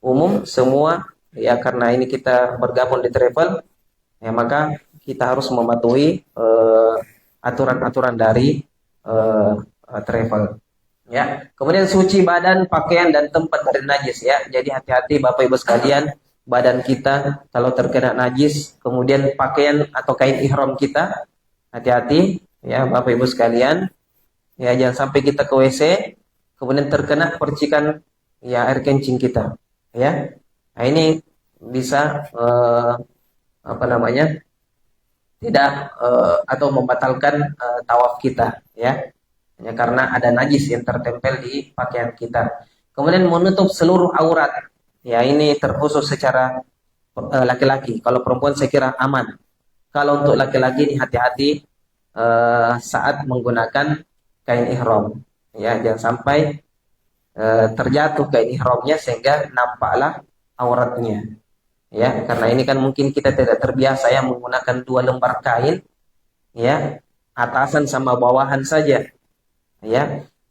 Speaker 1: umum semua, ya, karena ini kita bergabung di travel, ya, maka kita harus mematuhi aturan-aturan dari travel. Ya, kemudian suci badan, pakaian dan tempat dari najis, ya. Jadi hati-hati Bapak Ibu sekalian, badan kita kalau terkena najis, kemudian pakaian atau kain ihram kita, hati-hati. Ya, Bapak Ibu sekalian, ya, jangan sampai kita ke WC kemudian terkena percikan, ya, air kencing kita, ya. Nah, ini bisa apa namanya? Tidak atau membatalkan tawaf kita, ya. Hanya karena ada najis yang tertempel di pakaian kita. Kemudian menutup seluruh aurat. Ya, ini terkhusus secara laki-laki. Kalau perempuan saya kira aman. Kalau untuk laki-laki ini hati-hati saat menggunakan kain ihram, ya, jangan sampai terjatuh kain ihramnya sehingga nampaklah auratnya, ya, karena ini kan mungkin kita tidak terbiasa ya menggunakan 2 lembar kain, ya, atasan sama bawahan saja, ya,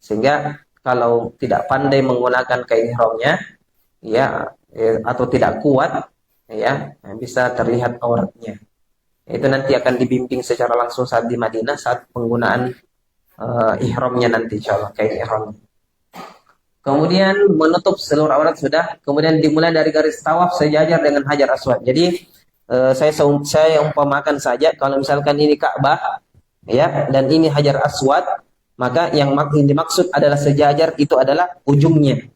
Speaker 1: sehingga kalau tidak pandai menggunakan kain ihramnya, ya, atau tidak kuat, ya, bisa terlihat auratnya. Itu nanti akan dibimbing secara langsung saat di Madinah saat penggunaan ihramnya nanti insyaallah, kain ihram. Kemudian menutup seluruh aurat sudah, kemudian dimulai dari garis tawaf sejajar dengan Hajar Aswad. Jadi saya umpamakan saja kalau misalkan ini Ka'bah, ya, dan ini Hajar Aswad, maka yang dimaksud adalah sejajar itu adalah ujungnya,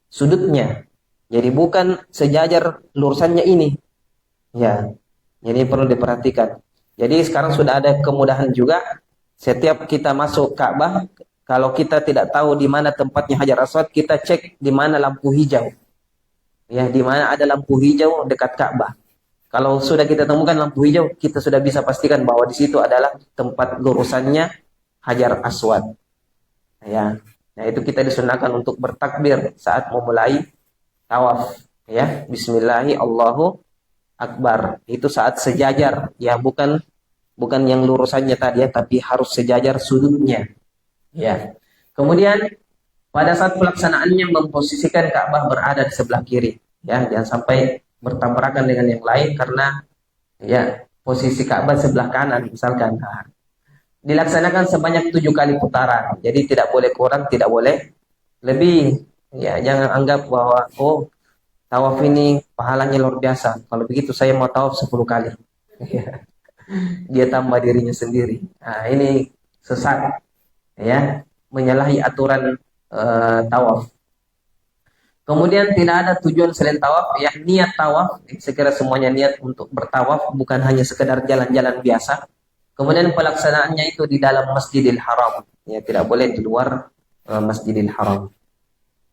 Speaker 1: sudutnya. Jadi bukan sejajar lurusannya ini. Ya. Jadi perlu diperhatikan. Jadi sekarang sudah ada kemudahan juga. Setiap kita masuk Ka'bah, kalau kita tidak tahu di mana tempatnya Hajar Aswad, kita cek di mana lampu hijau. Ya, di mana ada lampu hijau dekat Ka'bah. Kalau sudah kita temukan lampu hijau, kita sudah bisa pastikan bahwa di situ adalah tempat lurusannya Hajar Aswad. Ya. Nah, itu kita disunahkan untuk bertakbir saat memulai tawaf. Ya, Bismillahi Allahu Akbar. Itu saat sejajar, ya bukan yang lurusannya tadi ya, tapi harus sejajar sudutnya. Ya. Kemudian pada saat pelaksanaannya memposisikan Ka'bah berada di sebelah kiri. Ya, jangan sampai bertabrakan dengan yang lain karena ya posisi Ka'bah sebelah kanan misalkan. Nah, dilaksanakan sebanyak 7 kali putaran. Jadi tidak boleh kurang, tidak boleh lebih. Ya, jangan anggap bahwa tawaf ini pahalanya luar biasa. Kalau begitu saya mau tawaf 10 kali. Dia tambah dirinya sendiri. Nah, ini sesat, ya, menyalahi aturan tawaf. Kemudian tidak ada tujuan selain tawaf, ya niat tawaf. Sekira semuanya niat untuk bertawaf, bukan hanya sekedar jalan-jalan biasa. Kemudian pelaksanaannya itu di dalam Masjidil Haram, ya tidak boleh di luar Masjidil Haram.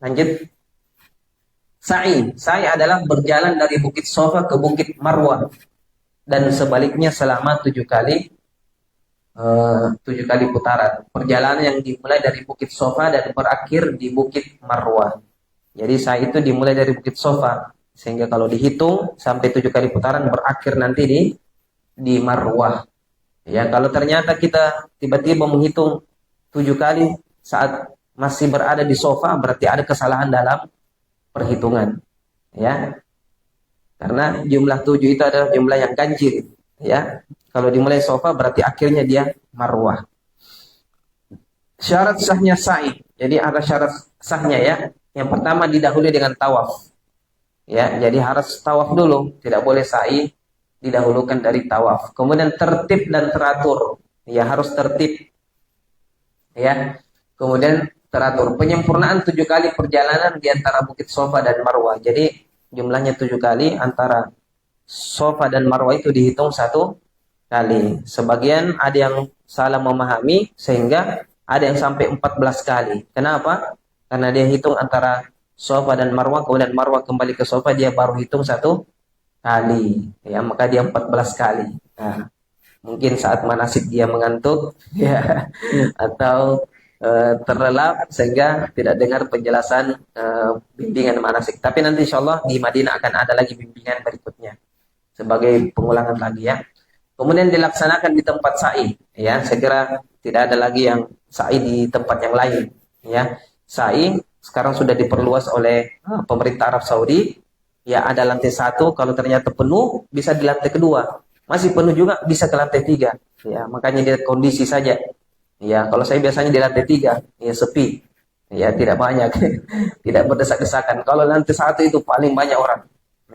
Speaker 1: Lanjut. Sa'i adalah berjalan dari Bukit Sofa ke Bukit Marwah dan sebaliknya selama 7 kali 7 kali putaran. Perjalanan yang dimulai dari Bukit Sofa dan berakhir di Bukit Marwah. Jadi sa'i itu dimulai dari Bukit Sofa sehingga kalau dihitung sampai 7 kali putaran berakhir nanti di Marwah. Ya, kalau ternyata kita tiba-tiba menghitung 7 kali saat masih berada di Sofa, berarti ada kesalahan dalam perhitungan, ya, karena jumlah 7 itu adalah jumlah yang ganjil, ya. Kalau dimulai Sofa berarti akhirnya dia Marwah. Syarat sahnya sa'i, jadi ada syarat sahnya, ya. Yang pertama didahului dengan tawaf, ya, jadi harus tawaf dulu, tidak boleh sa'i didahulukan dari tawaf. Kemudian tertib dan teratur, ya harus tertib, ya. Kemudian teratur. Penyempurnaan 7 kali perjalanan di antara Bukit Sofa dan Marwah. Jadi jumlahnya 7 kali, antara Sofa dan Marwah itu dihitung 1 kali. Sebagian ada yang salah memahami sehingga ada yang sampai 14 kali. Kenapa? Karena dia hitung antara Sofa dan Marwah, kemudian Marwah kembali ke Sofa, dia baru hitung 1 kali. Ya, maka dia 14 kali. Nah, mungkin saat manasik dia mengantuk, ya, atau terlelap sehingga tidak dengar penjelasan bimbingan manasik. Tapi nanti insya Allah di Madinah akan ada lagi bimbingan berikutnya sebagai pengulangan lagi, ya. Kemudian dilaksanakan di tempat sa'i, ya. Saya kira tidak ada lagi yang sa'i di tempat yang lain, ya. Sa'i sekarang sudah diperluas oleh pemerintah Arab Saudi, ya. Ada lantai 1, kalau ternyata penuh bisa di lantai 2, masih penuh juga bisa ke lantai 3, ya. Makanya dia kondisi saja. Ya, kalau saya biasanya di lantai 3, ya sepi, ya tidak banyak, tidak berdesak-desakan. Kalau lantai 1 itu paling banyak orang,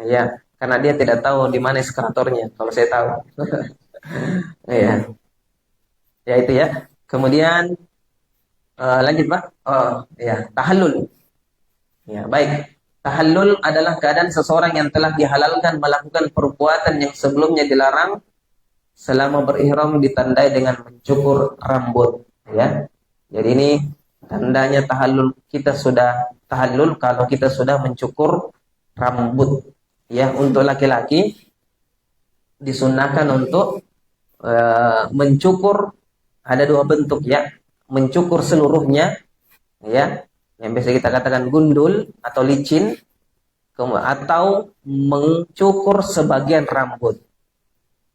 Speaker 1: ya, karena dia tidak tahu di mana eskalatornya. Kalau saya tahu, ya, ya itu ya. Kemudian lanjut Pak, ya tahallul, ya baik. Tahallul adalah keadaan seseorang yang telah dihalalkan melakukan perbuatan yang sebelumnya dilarang selama berihram, ditandai dengan mencukur rambut, ya. Jadi ini tandanya tahallul, kita sudah tahallul kalau kita sudah mencukur rambut, ya. Untuk laki-laki disunahkan untuk mencukur, ada 2 bentuk, ya. Mencukur seluruhnya, ya, yang biasa kita katakan gundul atau licin, atau mencukur sebagian rambut,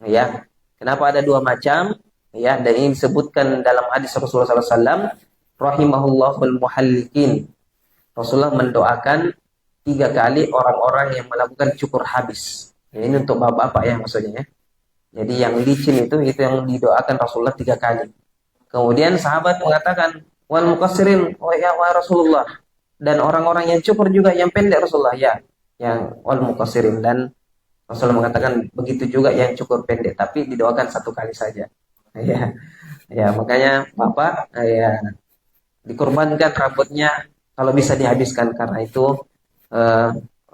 Speaker 1: ya. Kenapa ada 2 macam? Ya, dan ini disebutkan dalam hadis Rasulullah SAW, rahimahullahul muhallikin. Rasulullah mendoakan 3 kali orang-orang yang melakukan cukur habis. Ya, ini untuk bapak-bapak ya maksudnya, ya. Jadi yang licin itu yang didoakan Rasulullah 3 kali. Kemudian sahabat mengatakan, wal muqassirin, oh ya wa Rasulullah. Dan orang-orang yang cukur juga yang pendek Rasulullah, ya. Yang wal muqassirin, dan Rasulullah mengatakan begitu juga yang cukur pendek, tapi didoakan 1 kali saja. Ya, ya makanya Bapak, ya, dikorbankan rambutnya kalau bisa dihabiskan, karena itu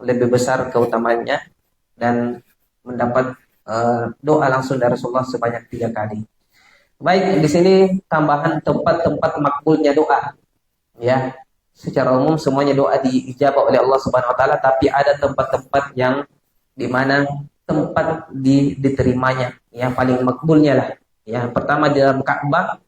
Speaker 1: lebih besar keutamaannya dan mendapat doa langsung dari Rasulullah sebanyak 3 kali. Baik, di sini tambahan tempat-tempat makbulnya doa, ya. Secara umum semuanya doa diijabah oleh Allah Subhanahu wa taala, tapi ada tempat-tempat yang di mana tempat diterimanya, yang paling makbulnya lah. Ya, pertama di dalam Ka'bah,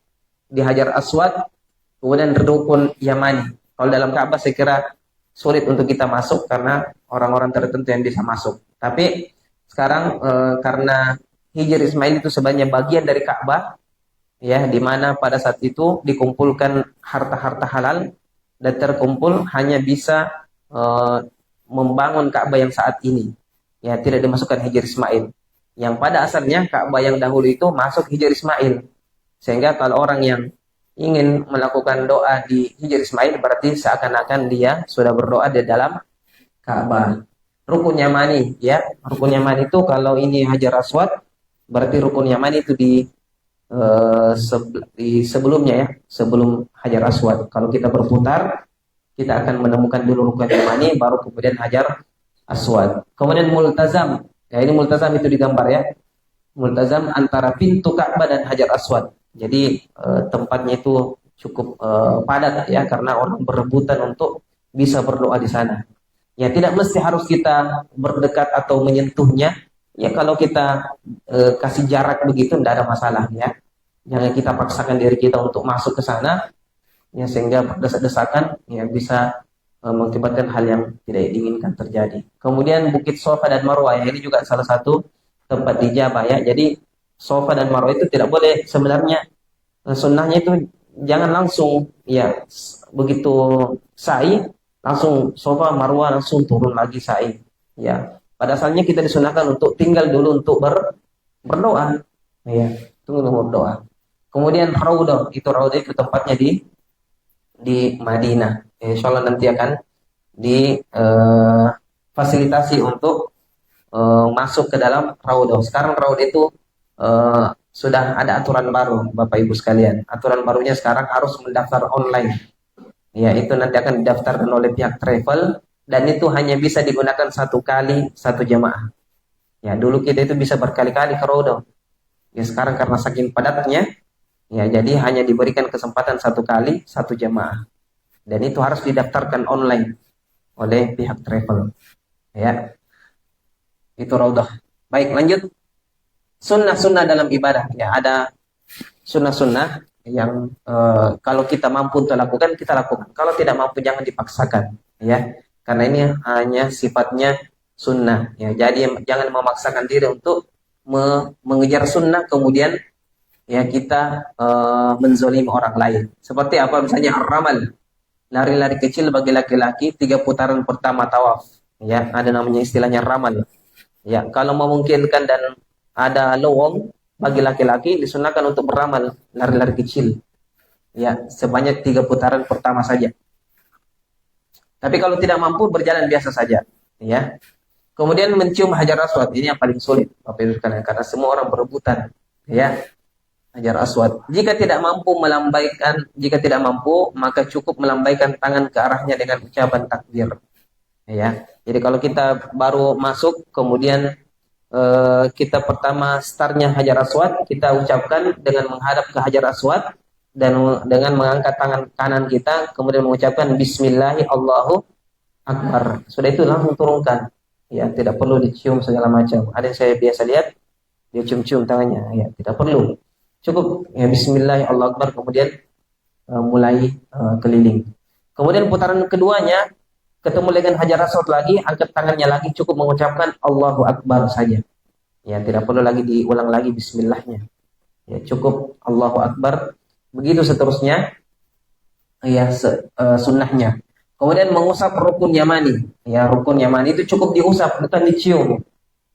Speaker 1: di Hajar Aswad, kemudian rukun Yamani. Kalau dalam Ka'bah saya kira sulit untuk kita masuk karena orang-orang tertentu yang bisa masuk. Tapi sekarang karena Hijr Ismail itu sebenarnya bagian dari Ka'bah, ya, di mana pada saat itu dikumpulkan harta-harta halal dan terkumpul hanya bisa eh, membangun Ka'bah yang saat ini. Ya, tidak dimasukkan Hijr Ismail. Yang pada asalnya Ka'bah yang dahulu itu masuk Hijr Ismail. Sehingga kalau orang yang ingin melakukan doa di Hijr Ismail berarti seakan-akan dia sudah berdoa di dalam Ka'bah. Rukun Yamani, ya. Rukun Yamani itu kalau ini Hajar Aswad, berarti rukun Yamani itu di sebelumnya, ya, sebelum Hajar Aswad. Kalau kita berputar, kita akan menemukan dulu rukun Yamani, baru kemudian Hajar Aswad. Kemudian Multazam, ya ini Multazam itu digambar, ya. Multazam antara pintu Ka'bah dan Hajar Aswad. Jadi tempatnya itu cukup padat, ya, karena orang berebutan untuk bisa berdoa di sana. Ya, tidak mesti harus kita berdekat atau menyentuhnya. Ya, kalau kita kasih jarak begitu tidak ada masalah, ya. Jangan kita paksakan diri kita untuk masuk ke sana, ya, sehingga berdesak-desakan, ya, bisa mengakibatkan hal yang tidak diinginkan terjadi. Kemudian Bukit Sofa dan Marwah, ya, ini juga salah satu tempat dijabah, ya. Jadi Sofa dan Marwah itu tidak boleh sebenarnya, sunnahnya itu jangan langsung, ya, begitu sa'i langsung Sofa Marwah langsung turun lagi sa'i, ya. Pada asalnya kita disunahkan untuk tinggal dulu untuk berdoa, ya, tunggu berdoa. Kemudian Raudhah itu tempatnya di Madinah. Ya, insya Allah nanti akan difasilitasi untuk masuk ke dalam Raudhah. Sekarang Raudhah itu sudah ada aturan baru, Bapak Ibu sekalian. Aturan barunya sekarang harus mendaftar online. Ya, itu nanti akan didaftarkan oleh pihak travel dan itu hanya bisa digunakan satu kali satu jamaah. Ya, dulu kita itu bisa berkali-kali ke Raudhah. Ya, sekarang karena saking padatnya, ya, jadi hanya diberikan kesempatan satu kali satu jamaah. Dan itu harus didaftarkan online oleh pihak travel. Ya, itu Raudhah. Baik, lanjut. Sunnah-sunnah dalam ibadah. Ya, ada sunnah-sunnah yang kalau kita mampu untuk lakukan, kita lakukan. Kalau tidak mampu, jangan dipaksakan. Ya, karena ini hanya sifatnya sunnah. Ya, jadi jangan memaksakan diri untuk mengejar sunnah, kemudian, ya, kita menzolimi orang lain. Seperti apa misalnya ramal, lari-lari kecil bagi laki-laki 3 putaran pertama tawaf. Ya, ada namanya istilahnya ramal. Ya, kalau memungkinkan dan ada lowong bagi laki-laki disunahkan untuk beramal lari-lari kecil. Ya, sebanyak 3 putaran pertama saja. Tapi kalau tidak mampu berjalan biasa saja. Ya. Kemudian mencium Hajar Aswad, ini yang paling sulit, Bapak Ibu sekalian, karena semua orang berebutan. Ya. Hajar Aswad. Jika tidak mampu, maka cukup melambaikan tangan ke arahnya dengan ucapan takbir. Ya. Jadi kalau kita baru masuk, kemudian kita pertama startnya Hajar Aswad, kita ucapkan dengan menghadap ke Hajar Aswad dan dengan mengangkat tangan kanan kita, kemudian mengucapkan Bismillahirrahmanirrahim, Allahu Akbar. Sudah itu langsung turunkan. Ya, tidak perlu dicium segala macam. Ada yang saya biasa lihat, dia cium-cium tangannya. Ya, tidak perlu. Cukup, ya, Bismillahirrahmanirrahim, Allahu Akbar, kemudian mulai keliling. Kemudian putaran keduanya, ketemu dengan Hajar Aswad lagi, angkat tangannya lagi, cukup mengucapkan Allahu Akbar saja. Ya, tidak perlu lagi diulang lagi Bismillahnya. Ya, cukup Allahu Akbar. Begitu seterusnya, ya, sunnahnya. Kemudian mengusap rukun Yamani. Ya, rukun Yamani itu cukup diusap, bukan dicium.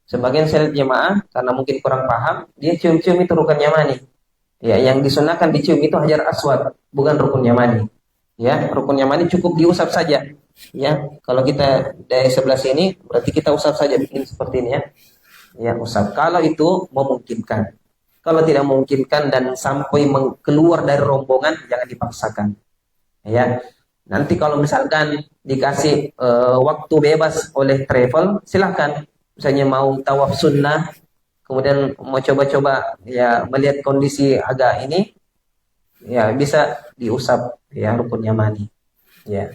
Speaker 1: Sebagian saya lihat jemaah, karena mungkin kurang paham, dia cium-cium itu rukun Yamani. Ya, yang disunahkan dicium itu Hajar Aswad, bukan rukun Yamani. Ya, rukun Yamani cukup diusap saja. Ya, kalau kita dari sebelah sini, berarti kita usap saja, bikin seperti ini, ya. Ya, usap. Kalau itu memungkinkan. Kalau tidak memungkinkan dan sampai keluar dari rombongan, jangan dipaksakan. Ya, nanti kalau misalkan dikasih waktu bebas oleh travel, silahkan. Misalnya mau tawaf sunnah, kemudian mau coba-coba, ya, melihat kondisi agak ini, ya, bisa diusap, ya, rukun Yamani. Ya.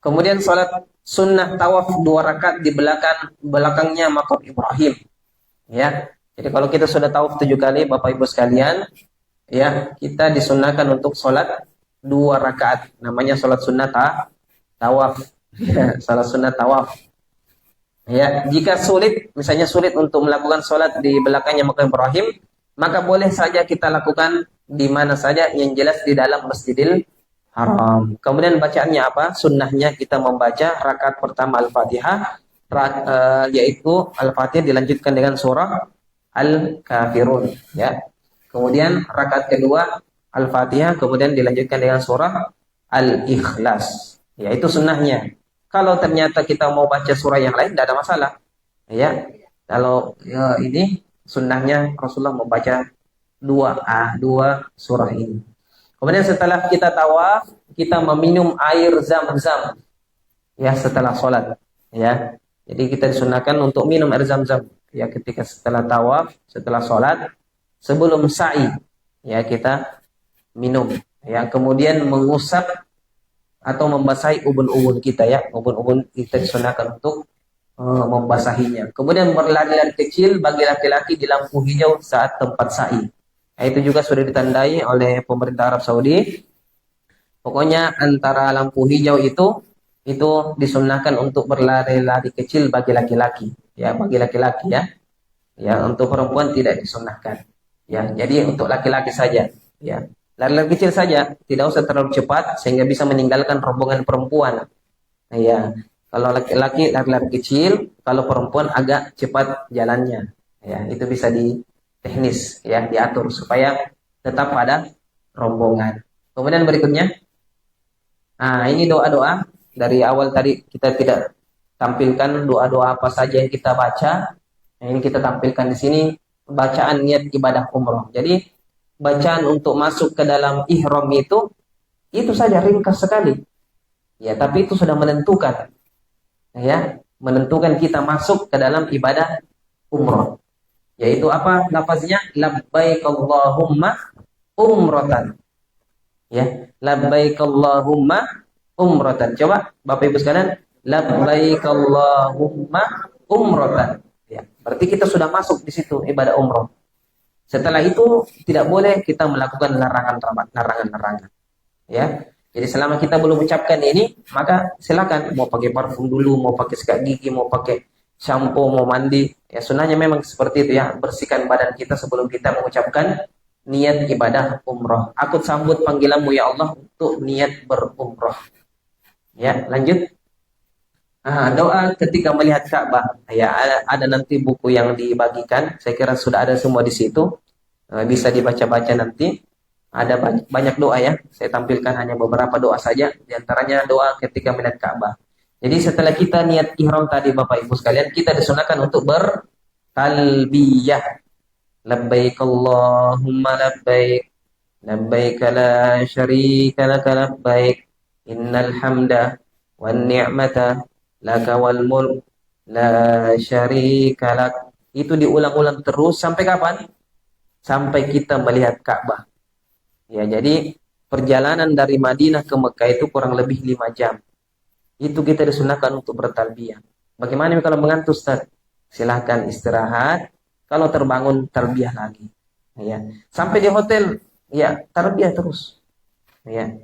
Speaker 1: Kemudian sholat sunnah tawaf 2 rakaat di belakangnya makam Ibrahim. Ya, jadi kalau kita sudah tawaf 7 kali, Bapak Ibu sekalian, ya kita disunahkan untuk sholat 2 rakaat. Namanya sholat sunnah tawaf. Ya, sholat sunnah tawaf. Ya, jika sulit, misalnya sulit untuk melakukan sholat di belakangnya makam Ibrahim, maka boleh saja kita lakukan di mana saja, yang jelas di dalam Masjidil Haram. Kemudian bacaannya apa? Sunnahnya kita membaca rakaat pertama Al-Fatihah, yaitu Al-Fatihah dilanjutkan dengan surah Al-Kafirun. Ya. Kemudian rakaat kedua Al-Fatihah, kemudian dilanjutkan dengan surah Al-Ikhlas. Ya, itu sunnahnya. Kalau ternyata kita mau baca surah yang lain, tidak ada masalah. Ya, kalau ini sunnahnya Rasulullah membaca dua surah ini. Kemudian setelah kita tawaf, kita meminum air zam-zam. Ya, setelah sholat. Ya, jadi kita disunahkan untuk minum air zam-zam. Ya, ketika setelah tawaf, setelah sholat, sebelum sa'i. Ya, kita minum. Ya, kemudian mengusap atau membasahi ubun-ubun kita, ya. Ubun-ubun kita disunahkan untuk membasahinya. Kemudian berlari-lari kecil bagi laki-laki di lampu hijau saat tempat sa'i. Nah, itu juga sudah ditandai oleh pemerintah Arab Saudi. Pokoknya antara lampu hijau itu disunahkan untuk berlari-lari kecil bagi laki-laki. Ya, bagi laki-laki, ya. Ya, untuk perempuan tidak disunahkan. Ya, jadi untuk laki-laki saja. Ya. Lari-lari kecil saja, tidak usah terlalu cepat sehingga bisa meninggalkan rombongan perempuan. Nah, ya, kalau laki-laki lari-lari kecil, kalau perempuan agak cepat jalannya. Ya, itu bisa di teknis, ya, diatur supaya tetap pada rombongan. Kemudian berikutnya, nah ini doa-doa dari awal tadi kita tidak tampilkan doa-doa apa saja yang kita baca. Nah, ini kita tampilkan di sini bacaan niat ibadah umroh. Jadi bacaan untuk masuk ke dalam ihram itu saja ringkas sekali. Ya, tapi itu sudah menentukan. Ya, menentukan kita masuk ke dalam ibadah umroh. Yaitu apa lafaznya? Labbaik Allahumma umratan. Ya, labbaik Allahumma umratan. Coba Bapak Ibu sekalian, labbaik Allahumma umratan. Ya, berarti kita sudah masuk di situ ibadah umroh. Setelah itu tidak boleh kita melakukan larangan-larangan. Ya. Jadi selama kita belum mengucapkan ini, maka silakan mau pakai parfum dulu, mau pakai sikat gigi, mau pakai shampoo, mau mandi. Ya, sunnahnya memang seperti itu, ya, bersihkan badan kita sebelum kita mengucapkan niat ibadah umroh. Aku sambut panggilanmu ya Allah untuk niat berumroh. Ya, lanjut. Doa ketika melihat Ka'bah. Ya, ada nanti buku yang dibagikan. Saya kira sudah ada semua di situ. Bisa dibaca-baca nanti. Ada banyak doa, ya. Saya tampilkan hanya beberapa doa saja. Di antaranya doa ketika melihat Ka'bah. Jadi setelah kita niat ihram tadi Bapak Ibu sekalian, kita disunahkan untuk bertalbiyah. Labbaik Allahumma labbaik. Labbaik la syarika laka labbaik. Innal hamda wan ni'mata laka wal mulk la syarika lak. Itu diulang-ulang terus sampai kapan? Sampai kita melihat Ka'bah. Ya, jadi perjalanan dari Madinah ke Mekah itu kurang lebih 5 jam. Itu kita disunahkan untuk bertalbiyah. Bagaimana kalau mengantuk, Ustaz? Silahkan istirahat. Kalau terbangun, talbiyah lagi. Ya. Sampai di hotel, ya, talbiyah terus. Ya.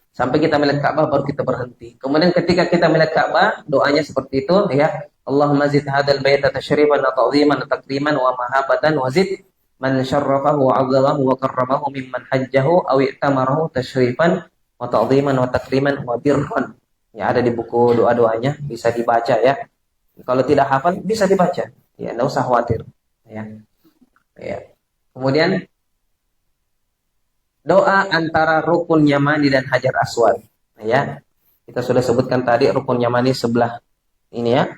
Speaker 1: Sampai kita melihat Ka'bah baru kita berhenti. Kemudian ketika kita melihat Ka'bah, doanya seperti itu, ya. Allahumma zid hadzal baita tasyrifan wa ta'ziman wa takriman wa mahabatan wa zid man syarrafahu wa 'azzamahu wa karramahu mimman hajjahu aw i'tamarahu tasyrifan wa ta'ziman wa takriman wa birran. Ya, ada di buku doa-doanya, bisa dibaca, ya. Kalau tidak hafal bisa dibaca. Ya, enggak usah khawatir. Ya. Ya. Kemudian doa antara rukun Yamani dan Hajar Aswad. Ya. Kita sudah sebutkan tadi rukun Yamani sebelah ini, ya.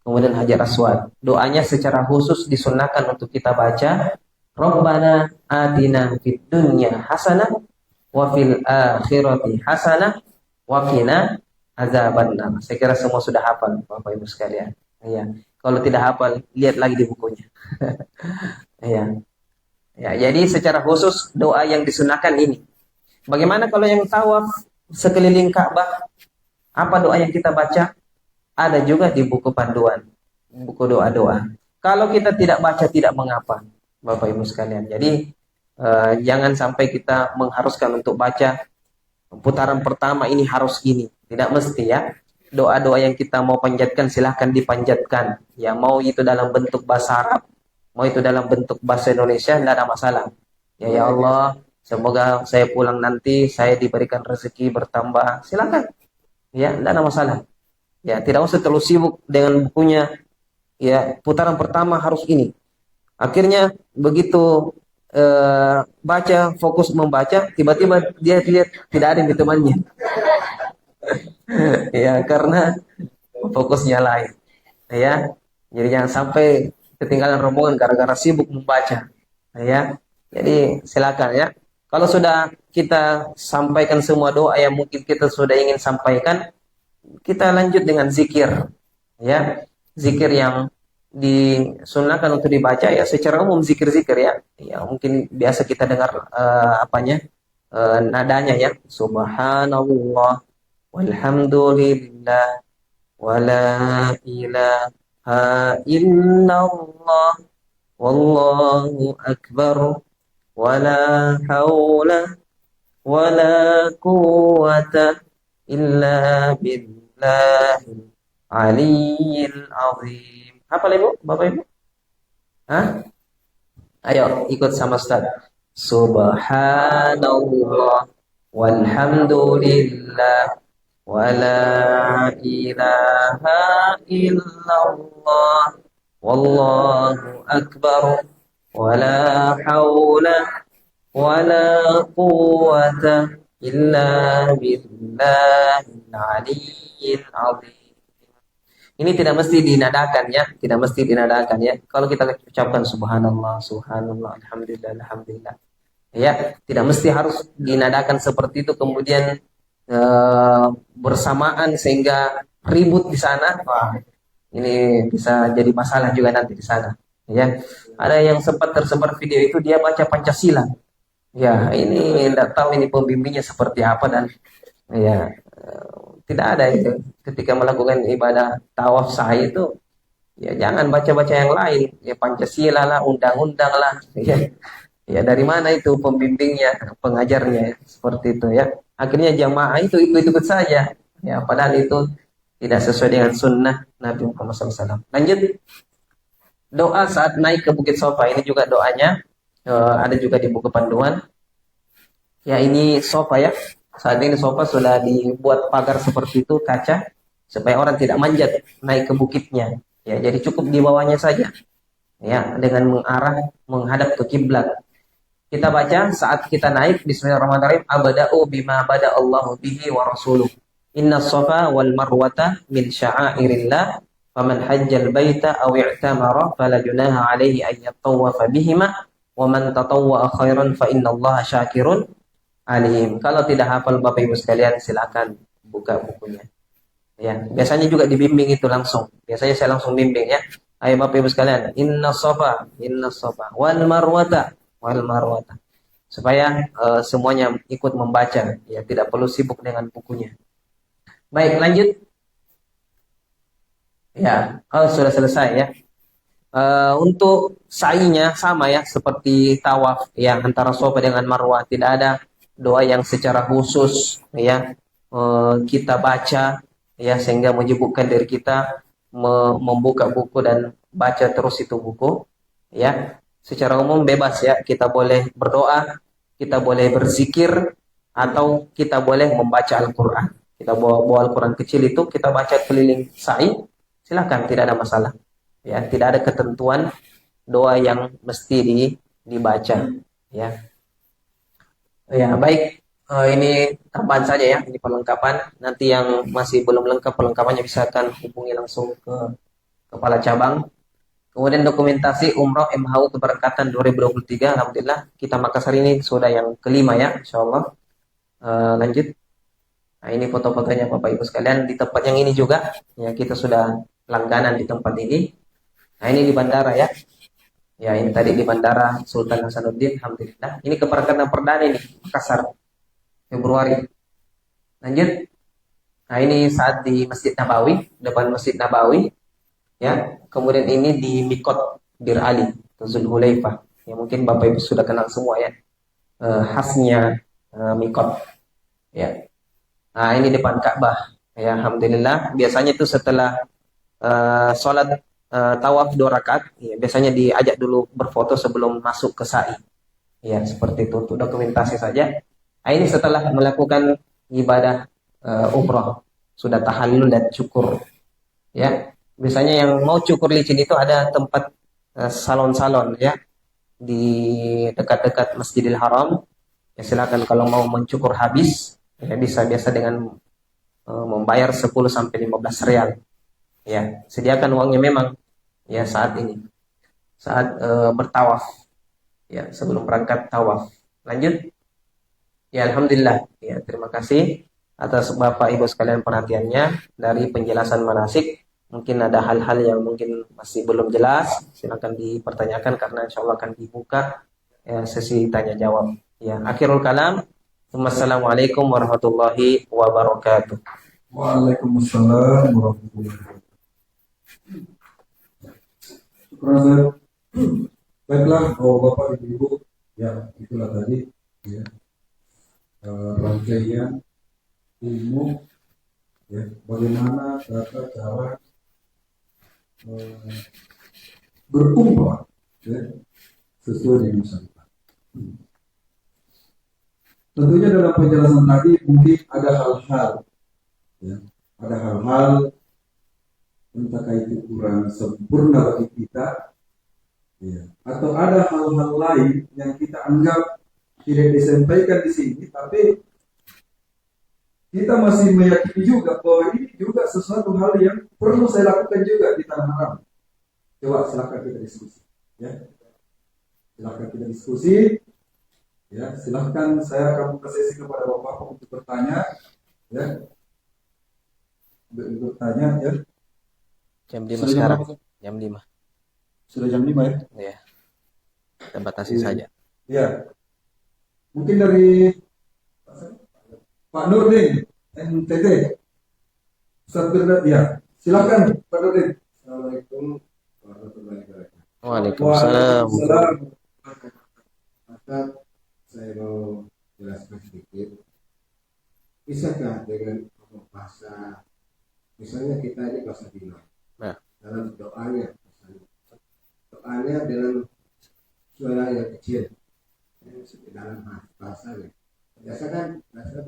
Speaker 1: Kemudian Hajar Aswad. Doanya secara khusus disunahkan untuk kita baca, Rabbana atina fid dunya hasanah wa fil akhirati hasanah wa qina azabannar. Saya kira semua sudah hafal Bapak Ibu sekalian. Ya. Kalau tidak hafal, lihat lagi di bukunya. Ya. Ya, jadi secara khusus doa yang disunahkan ini. Bagaimana kalau yang tawaf sekeliling Ka'bah? Apa doa yang kita baca? Ada juga di buku panduan, buku doa-doa. Kalau kita tidak baca tidak mengapa, Bapak Ibu sekalian. Jadi jangan sampai kita mengharuskan untuk baca putaran pertama ini harus gini. Tidak mesti ya. Doa-doa yang kita mau panjatkan silahkan dipanjatkan. Ya mau itu dalam bentuk bahasa Arab, mau itu dalam bentuk bahasa Indonesia, tidak ada masalah. Ya ya Allah, semoga saya pulang nanti saya diberikan rezeki bertambah. Silakan. Ya, tidak ada masalah. Ya, tidak usah terlalu sibuk dengan bukunya. Ya, putaran pertama harus ini. Akhirnya begitu baca, fokus membaca, tiba-tiba dia lihat tidak ada yang ditemani. Ya, karena fokusnya lain. Ya, jadi jangan sampai ketinggalan rombongan gara-gara sibuk membaca. Ya, jadi silakan ya. Kalau sudah kita sampaikan semua doa yang mungkin kita sudah ingin sampaikan, kita lanjut dengan zikir. Ya, zikir yang disunahkan untuk dibaca ya secara umum zikir-zikir ya. Ya mungkin biasa kita dengar nadanya ya. Subhanallah walhamdulillah wala ilaha illallah wallahu akbar wala haula wala quwata illa billahil aliyil azim. Hafal Ibu, Bapak Ibu? Hah? Ayo ikut sama Ustaz. Subhanallah walhamdulillah wala ilaha illallah wallahu akbar wala haula wala quwata illa billahil aliyyil azim. Ini tidak mesti dinadakan ya, tidak mesti dinadakan ya. Kalau kita ucapkan subhanallah, subhanallah, alhamdulillah, alhamdulillah. Ya, tidak mesti harus dinadakan seperti itu kemudian bersamaan sehingga ribut di sana. Wah, ini bisa jadi masalah juga nanti di sana. Ya, ada yang sempat tersebar video itu dia baca Pancasila. Ya, ini tidak tahu ini pembimbingnya seperti apa dan ya tidak ada itu. Ketika melakukan ibadah tawaf sa'i itu, ya jangan baca-baca yang lain. Ya Pancasila lah, undang-undang lah. Ya, ya dari mana itu pembimbingnya, pengajarnya, ya. Seperti itu ya. Akhirnya jamaah itu ikut-ikut saja. Ya, padahal itu tidak sesuai dengan sunnah Nabi Muhammad SAW. Lanjut, doa saat naik ke Bukit Sofa. Ini juga doanya. Ada juga di buku panduan. Ya ini sofa ya. Saat ini sofa sudah dibuat pagar seperti itu kaca supaya orang tidak manjat naik ke bukitnya. Ya, jadi cukup di bawahnya saja. Ya, dengan menghadap ke kiblat. Kita baca saat kita naik Bismillahirrahmanirrahim. Abada'u bima bada Allahu bihi wa rasuluh. Inna safa wal marwata min sya'airillah. Faman hajjal baita aw i'tamara fala junaha alaihi an yattawafa bihima. Wa man tatawwa'a khairan fa innallaha syakirun alim. Kalau tidak hafal Bapak Ibu sekalian silakan buka bukunya. Ya, biasanya juga dibimbing itu langsung. Biasanya saya langsung bimbing ya. Ayo Bapak Ibu sekalian, inna safa wal marwata. Supaya semuanya ikut membaca, ya tidak perlu sibuk dengan bukunya. Baik, lanjut. Ya, sudah selesai ya. Untuk sa'inya sama ya seperti tawaf ya antara safa dengan marwah, tidak ada doa yang secara khusus ya kita baca ya sehingga menyibukkan diri kita membuka buku dan baca terus itu buku ya. Secara umum bebas ya, kita boleh berdoa, kita boleh berzikir, atau kita boleh membaca Al-Quran. Kita bawa Al-Quran kecil itu kita baca keliling sa'i, silakan, tidak ada masalah ya. Tidak ada ketentuan doa yang mesti dibaca ya. Ya, baik. Ini tambahan saja ya, ini perlengkapan. Nanti yang masih belum lengkap perlengkapannya bisa akan hubungi langsung ke kepala cabang. Kemudian dokumentasi Umroh MHU Keberangkatan 2023. Alhamdulillah, kita Makassar ini sudah yang kelima ya, insyaallah. Lanjut. Nah, ini foto-fotonya Bapak Ibu sekalian di tempat yang ini juga. Ya, kita sudah langganan di tempat ini. Nah, ini di bandara ya. Ya, ini tadi di Bandara Sultan Hasanuddin, alhamdulillah. Ini keberangkatan perdana ini, Makassar, Februari. Lanjut. Nah, ini saat di Masjid Nabawi, depan Masjid Nabawi, ya. Kemudian ini di Mikot Bir Ali, Zulhulaifah. Ya mungkin Bapak Ibu sudah kenal semua ya. Khasnya Mikot, ya. Nah, ini depan Ka'bah. Ya, alhamdulillah. Biasanya itu setelah sholat tawaf 2 rakaat, ya, biasanya diajak dulu berfoto sebelum masuk ke sa'i. Ya, seperti itu untuk dokumentasi saja. Nah, ini setelah melakukan ibadah umroh, sudah tahallul dan cukur. Ya, biasanya yang mau cukur licin itu ada tempat salon-salon ya di dekat-dekat Masjidil Haram. Ya, silakan kalau mau mencukur habis, ya bisa biasa dengan membayar 10 sampai 15 rial. Ya, sediakan uangnya memang ya saat ini, saat bertawaf ya sebelum berangkat tawaf. Lanjut. Ya, alhamdulillah. Ya, terima kasih atas Bapak Ibu sekalian perhatiannya dari penjelasan manasik. Mungkin ada hal-hal yang mungkin masih belum jelas, silakan dipertanyakan karena insya Allah akan dibuka ya, sesi tanya jawab. Ya, akhirul kalam. Wassalamualaikum warahmatullahi wabarakatuh.
Speaker 2: Waalaikumsalam warahmatullahi wabarakatuh. Syukur. Baiklah, Bapak Ibu, ya itulah tadi ya rangkaian ilmu ya bagaimana tata cara eh, berumrah ya sesuai dengan syariat. Tentunya dalam penjelasan tadi mungkin ada hal-hal ya, ada hal-hal entah itu kurang sempurna bagi kita ya, atau ada hal-hal lain yang kita anggap tidak disampaikan di sini, tapi kita masih meyakini juga bahwa ini juga sesuatu hal yang perlu saya lakukan juga di tanah haram. Coba silakan kita diskusi, ya. Silakan kita diskusi, ya. Silakan saya akan buka sesi kepada Bapak untuk bertanya, ya. Bertanya, ya.
Speaker 1: Jam 5 sekarang. Jam 5.
Speaker 2: Sudah jam 5 ya?
Speaker 1: Ya. Kita batasi saja.
Speaker 2: Ya. Mungkin dari Pak Nurdin, NTT. Ustaz Firdaus, ya. Silakan Pak Nurdin. Assalamualaikum warahmatullahi wabarakatuh.
Speaker 1: Waalaikumsalam.
Speaker 3: Maka saya mau jelaskan sedikit. Bisakah dengan bahasa, misalnya kita ini bahasa Bina, dalam doanya dengan suara yang kecil, dalam bahasanya. Biasakan bahasa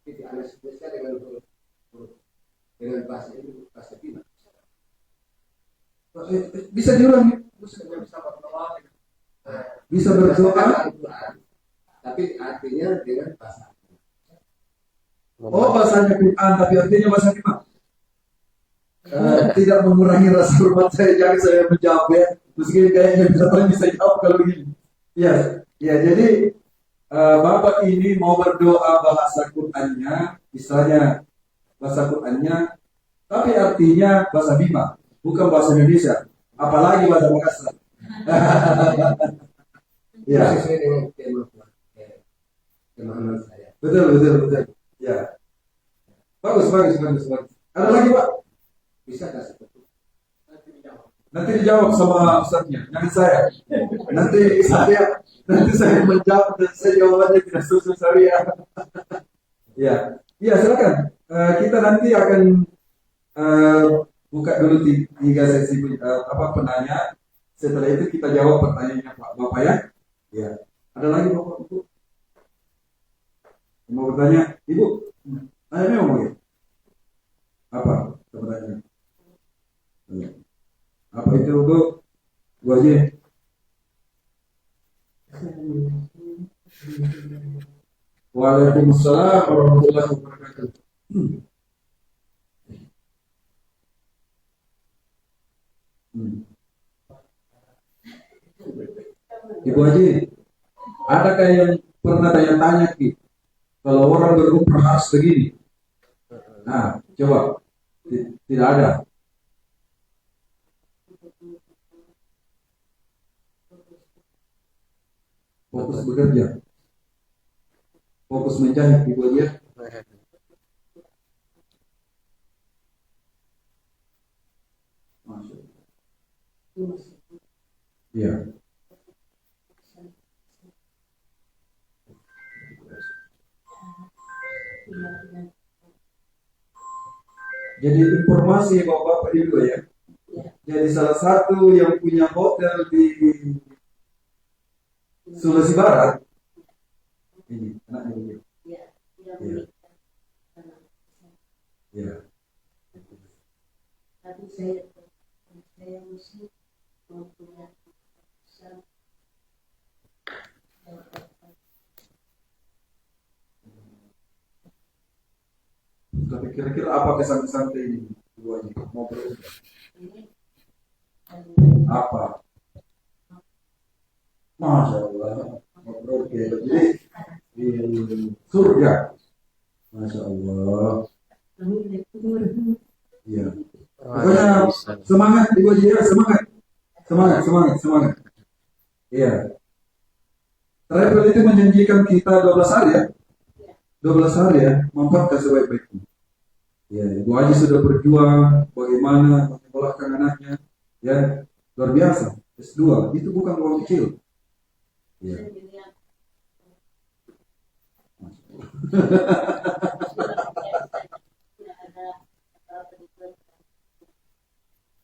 Speaker 3: tidak ada spesial dengan dengan bahasa ini, bahasa Bina.
Speaker 2: Bisa diulangi? Bisa berdoa,
Speaker 3: tapi artinya dengan bahasa.
Speaker 2: oh bahasanya Quran, tapi artinya bahasa Quran. Tidak mengurangi rasa hormat saya, jangan saya menjawab ya. Meski kayaknya bisa jawab kalau begini. Ya, ya jadi Bapak ini mau berdoa bahasa Qurannya, misalnya bahasa Qurannya, tapi artinya bahasa Bima, bukan bahasa Indonesia, apalagi bahasa Makassar. Ya,
Speaker 3: Sesuai dengan kemahaman saya.
Speaker 2: betul. Ya, bagus. Ada lagi Pak?
Speaker 3: Bisa kasih betul.
Speaker 2: Nanti dijawab sama ustaznya, jangan saya. Nanti saya menjawab dan saya jawabannya tidak sesuai syariah. Ya, silakan. Kita nanti akan buka dulu 3 sesi penanya. Setelah itu kita jawab pertanyaannya Pak Bapak ya. Ya. Ada lagi Bapak Ibu? Mau bertanya? Ibu? Tanya mau ya? Apa pertanyaannya? Apa itu Bu? Bu Haji? Waalaikumsalam warahmatullahi wabarakatuh. Ibu Haji, adakah yang pernah tanya-tanya Ki, kalau orang berumrah harus begini? Nah, coba. Tidak ada. Fokus bekerja. fokus menjahit Ibu aja. Masya Allah. Iya. Jadi informasi Bapak Ibu ya. Jadi salah satu yang punya hotel di Sulawesi Barat ini anaknya ini. Iya. Iya.
Speaker 4: Tapi saya mesti mempunyai keputusan.
Speaker 2: Tapi kira-kira apa kesan-kesan ini Ibu Haji? Mau berubah?
Speaker 4: Ini
Speaker 2: Apa? Masya Allah. Mau berubah. Jadi di surga. Masya Allah. Iya. Pokoknya semangat Ibu Haji ya, semangat. Semangat. Iya. Travel itu menjanjikan kita 12 hari ya. 12 hari ya, manfaatkan sebaik-baiknya. Ya, Ibu Haji sudah berjuang bagaimana menyekolahkan anaknya, ya luar biasa. S2 itu bukan uang kecil. Ya.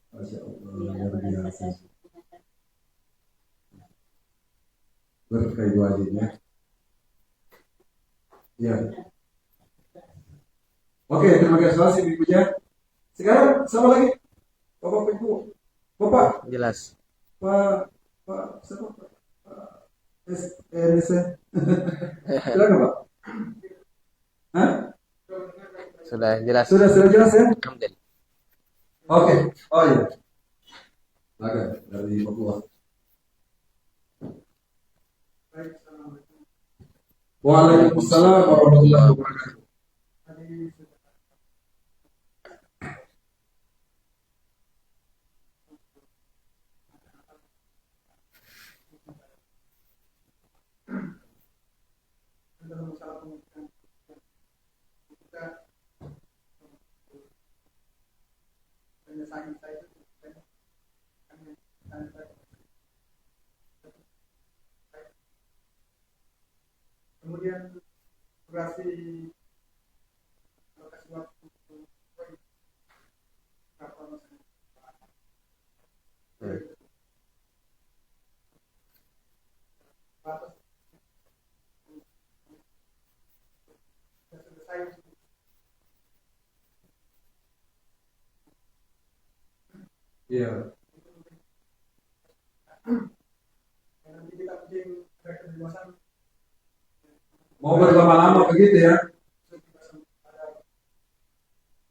Speaker 2: Masya Allah, luar biasa. Berkah Ibu Haji ya. Ya. Oke, terima kasih Ibu ya. Sekarang sama lagi, Bapak Ibu, Bapak,
Speaker 1: Jelas.
Speaker 2: Pak, siapa Pak? SNC. Silakan Pak. Hah?
Speaker 1: Sudah jelas.
Speaker 2: Sudah jelas ya?
Speaker 1: Alhamdulillah.
Speaker 2: Oke. Oh iya. Silakan dari Papua. Waalaikumsalam warahmatullahi wabarakatuh.
Speaker 5: Kemudian durasi lokasi waktu berapa misalnya? Batas sudah selesai.
Speaker 2: Iya.
Speaker 5: Nanti kita bikin kebebasan.
Speaker 2: Mau berlama-lama begitu ya?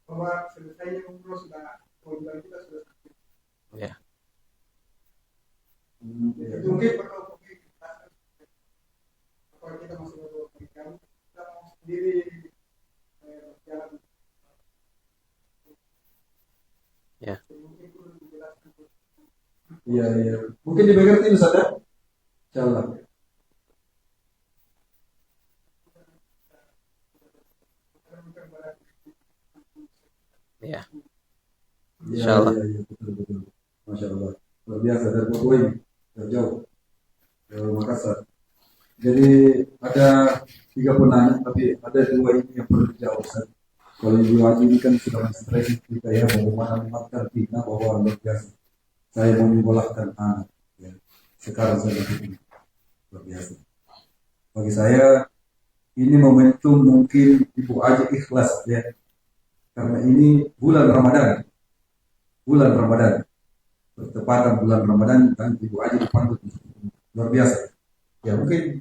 Speaker 5: Bahwa selesai umroh sudah kewajiban kita sudah selesai.
Speaker 1: Ya.
Speaker 5: Itu mungkin perlu kita kalau kita masih berpikir kita mau sendiri jalan.
Speaker 1: Ya.
Speaker 5: Mungkin perlu dijelaskan.
Speaker 2: Iya. Mungkin dimengerti Ustaz ya? Insyaallah.
Speaker 1: Ya.
Speaker 2: Insyaallah. Iya, betul. Masya Allah. Luar biasa dari Papua ini. Jauh. Dari Makassar. Jadi ada 3 penanya, tapi ada 2 ini yang perlu dijawab Ustaz. Kalau Ibu Haji ini kan sudah stres kita ya, bagaimana mengingatkan kita bahwa luar biasa. Saya mau menyekolahkan anak. Ya. Sekarang saya begini. Luar biasa. Bagi saya ini momentum mungkin Ibu Haji ikhlas ya. Karena ini bulan Ramadan. Bertepatan bulan Ramadan dan Ibu Haji dipanggil luar biasa. Ya mungkin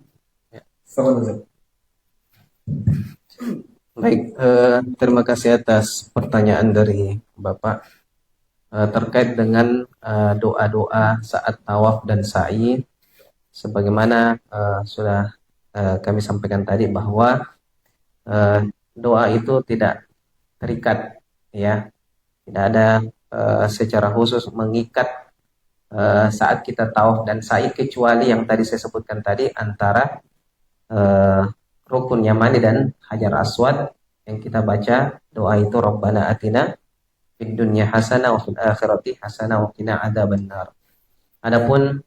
Speaker 2: sama saja.
Speaker 1: Baik, terima kasih atas pertanyaan dari Bapak terkait dengan doa-doa saat tawaf dan sa'i. Sebagaimana sudah kami sampaikan tadi bahwa doa itu tidak terikat, ya, tidak ada secara khusus mengikat saat kita tawaf dan sa'i, kecuali yang tadi saya sebutkan tadi antara rukun Yamani dan Hajar Aswad yang kita baca doa itu Rabbana atina fid dunya hasanah wa fil akhirati hasanah wa qina adzabannar. Adapun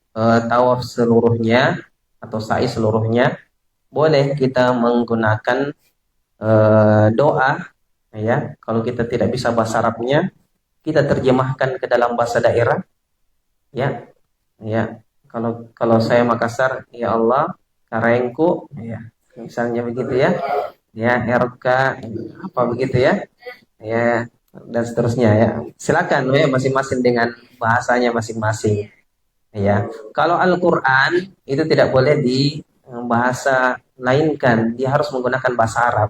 Speaker 1: tawaf seluruhnya atau sa'i seluruhnya boleh kita menggunakan doa ya. Kalau kita tidak bisa bahasa Arabnya, kita terjemahkan ke dalam bahasa daerah ya. Ya. Kalau saya Makassar, ya Allah, karengku ya. Misalnya begitu ya. Ya, RK apa begitu ya. Ya, dan seterusnya ya. Silakan ya masing-masing dengan bahasanya masing-masing. Ya. Kalau Al-Qur'an itu tidak boleh di bahasa lainkan, dia harus menggunakan bahasa Arab.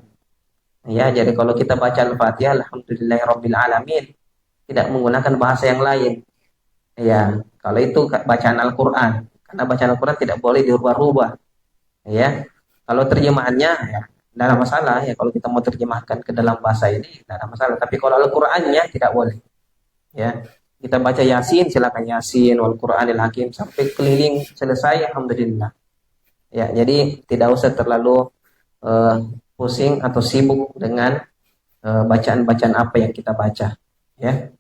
Speaker 1: Ya, jadi kalau kita baca Al-Fatihah, alhamdulillahirabbil alamin, tidak menggunakan bahasa yang lain. Ya, kalau itu bacaan Al-Qur'an, karena bacaan Al-Qur'an tidak boleh dirubah-rubah. Ya. Kalau terjemahannya ya tidak ada masalah ya, kalau kita mau terjemahkan ke dalam bahasa ini tidak ada masalah, tapi kalau Al-Qur'annya tidak boleh. Ya. Kita baca Yasin, silakan Yasin wal Qur'anil Hakim sampai keliling selesai, alhamdulillah. Ya, jadi tidak usah terlalu pusing atau sibuk dengan bacaan-bacaan apa yang kita baca, ya.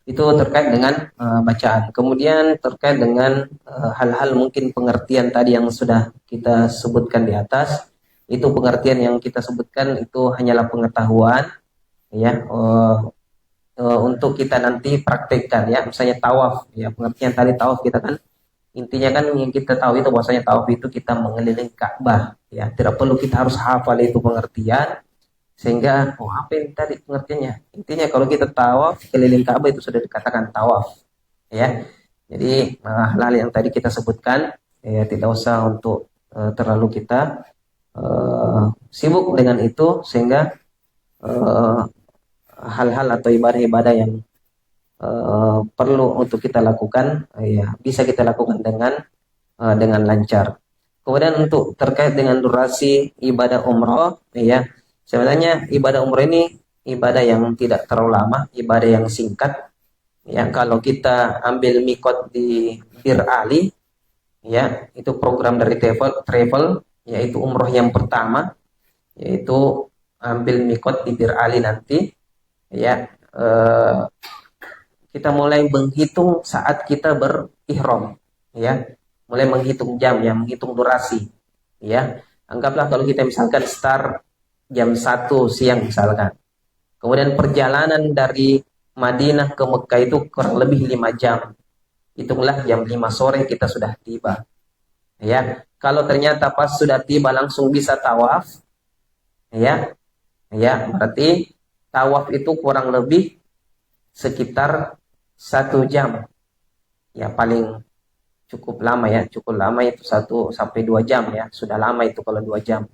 Speaker 1: Itu terkait dengan bacaan. Kemudian terkait dengan hal-hal mungkin pengertian tadi yang sudah kita sebutkan di atas, itu pengertian yang kita sebutkan itu hanyalah pengetahuan, ya. Untuk kita nanti praktekkan ya, misalnya tawaf ya, pengertian tadi tawaf kita kan intinya kan yang kita tahu itu bahwasanya tawaf itu kita mengelilingi Ka'bah ya, tidak perlu kita harus hafal itu pengertian sehingga apa ini tadi pengertiannya, intinya kalau kita tawaf keliling Ka'bah itu sudah dikatakan tawaf ya. Jadi hal-hal yang tadi kita sebutkan ya tidak usah untuk terlalu kita sibuk dengan itu, sehingga hal-hal atau ibadah-ibadah yang perlu untuk kita lakukan ya bisa kita lakukan dengan lancar. Kemudian untuk terkait dengan durasi ibadah umroh ya, sebenarnya ibadah umroh ini ibadah yang tidak terlalu lama, ibadah yang singkat ya. Kalau kita ambil mikot di Bir Ali ya, itu program dari travel yaitu umroh yang pertama, yaitu ambil mikot di Bir Ali nanti ya, kita mulai menghitung saat kita berihram ya, mulai menghitung jam ya, menghitung durasi ya. Anggaplah kalau kita misalkan start jam 1 siang misalkan, kemudian perjalanan dari Madinah ke Mekah itu kurang lebih 5 jam, hitunglah jam 5 sore kita sudah tiba ya. Kalau ternyata pas sudah tiba langsung bisa tawaf ya, berarti tawaf itu kurang lebih sekitar 1 jam ya, paling cukup lama ya, cukup lama itu 1 sampai 2 jam ya, sudah lama itu kalau 2 jam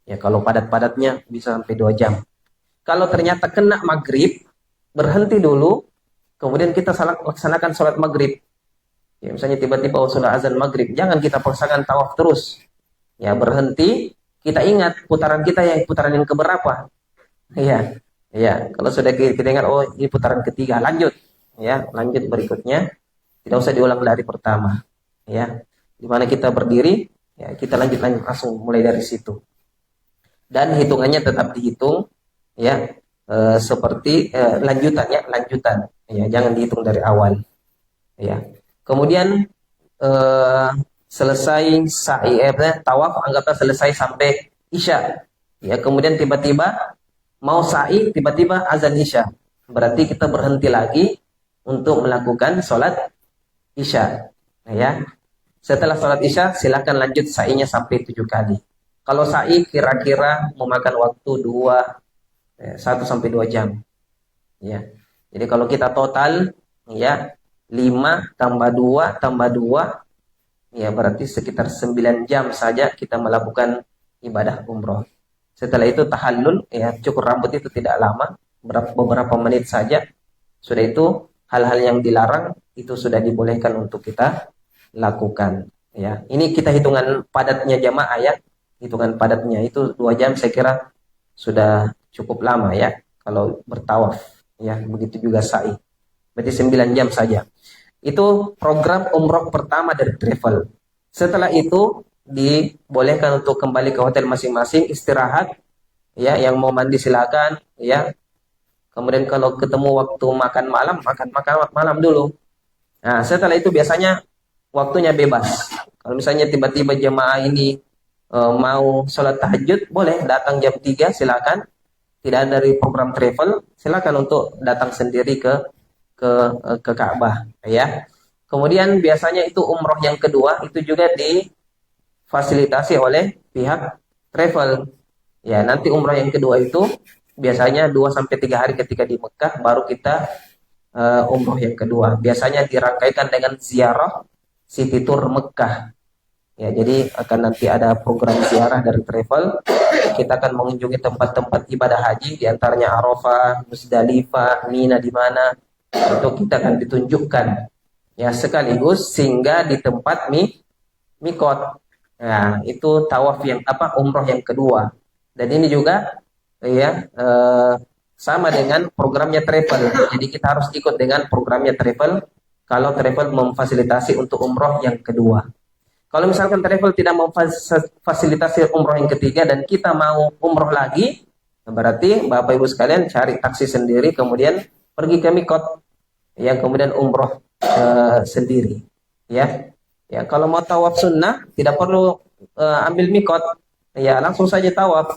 Speaker 1: ya, kalau padat-padatnya bisa sampai 2 jam. Kalau ternyata kena maghrib, berhenti dulu, kemudian kita laksanakan sholat maghrib ya, misalnya tiba-tiba sudah azan maghrib, jangan kita paksakan tawaf terus ya, berhenti, kita ingat putaran kita yang putaran yang keberapa ya. Ya, kalau sudah kita ingat, oh ini putaran ketiga, lanjut berikutnya, tidak usah diulang dari pertama ya. Dimana kita berdiri ya, kita lanjut langsung mulai dari situ, dan hitungannya tetap dihitung ya, seperti lanjutan ya, jangan dihitung dari awal ya. Kemudian selesai sa'i tawaf, anggaplah selesai sampai isya ya, kemudian tiba-tiba mau sa'i, tiba-tiba azan isya, berarti kita berhenti lagi untuk melakukan sholat isya ya. Setelah sholat isya silakan lanjut sa'inya sampai 7 kali. Kalau sa'i kira-kira memakan waktu 1 sampai 2 jam ya. Jadi kalau kita total ya 5 tambah 2 ya, berarti sekitar 9 jam saja kita melakukan ibadah umroh. Setelah itu tahallul ya, cukur rambut itu tidak lama, beberapa menit saja. Sudah itu hal-hal yang dilarang itu sudah dibolehkan untuk kita lakukan ya. Ini kita hitungan padatnya jamaah ya, hitungan padatnya itu 2 jam saya kira sudah cukup lama ya kalau bertawaf ya, begitu juga sa'i, berarti 9 jam saja. Itu program umroh pertama dari travel. Setelah itu dibolehkan untuk kembali ke hotel masing-masing, istirahat. Ya, yang mau mandi silakan. Ya, kemudian kalau ketemu waktu makan makan malam dulu. Nah, setelah itu biasanya waktunya bebas. Kalau misalnya tiba-tiba jemaah ini mau sholat tahajud, boleh datang jam 3 silakan. Tidak ada dari program travel, silakan untuk datang sendiri ke Ka'bah, ya. Kemudian biasanya itu umroh yang kedua itu juga difasilitasi oleh pihak travel. Ya, nanti umroh yang kedua itu biasanya 2 sampai 3 hari ketika di Mekah baru kita umroh yang kedua. Biasanya dirangkaikan dengan ziarah City Tour Mekah. Ya, jadi akan nanti ada program ziarah dari travel. Kita akan mengunjungi tempat-tempat ibadah haji, di antaranya Arafah, Musdalifah, Mina di mana. Untuk kita akan ditunjukkan. Ya, sekaligus singgah di tempat mikot. Nah, itu tawaf yang umroh yang kedua. Dan ini juga ya sama dengan programnya travel. Jadi kita harus ikut dengan programnya travel kalau travel memfasilitasi untuk umroh yang kedua. Kalau misalkan travel tidak memfasilitasi umroh yang ketiga dan kita mau umroh lagi, berarti Bapak Ibu sekalian cari taksi sendiri kemudian pergi ke mikot, yang kemudian umroh sendiri. Ya, ya kalau mau tawaf sunnah tidak perlu ambil mikot, ya langsung saja tawaf.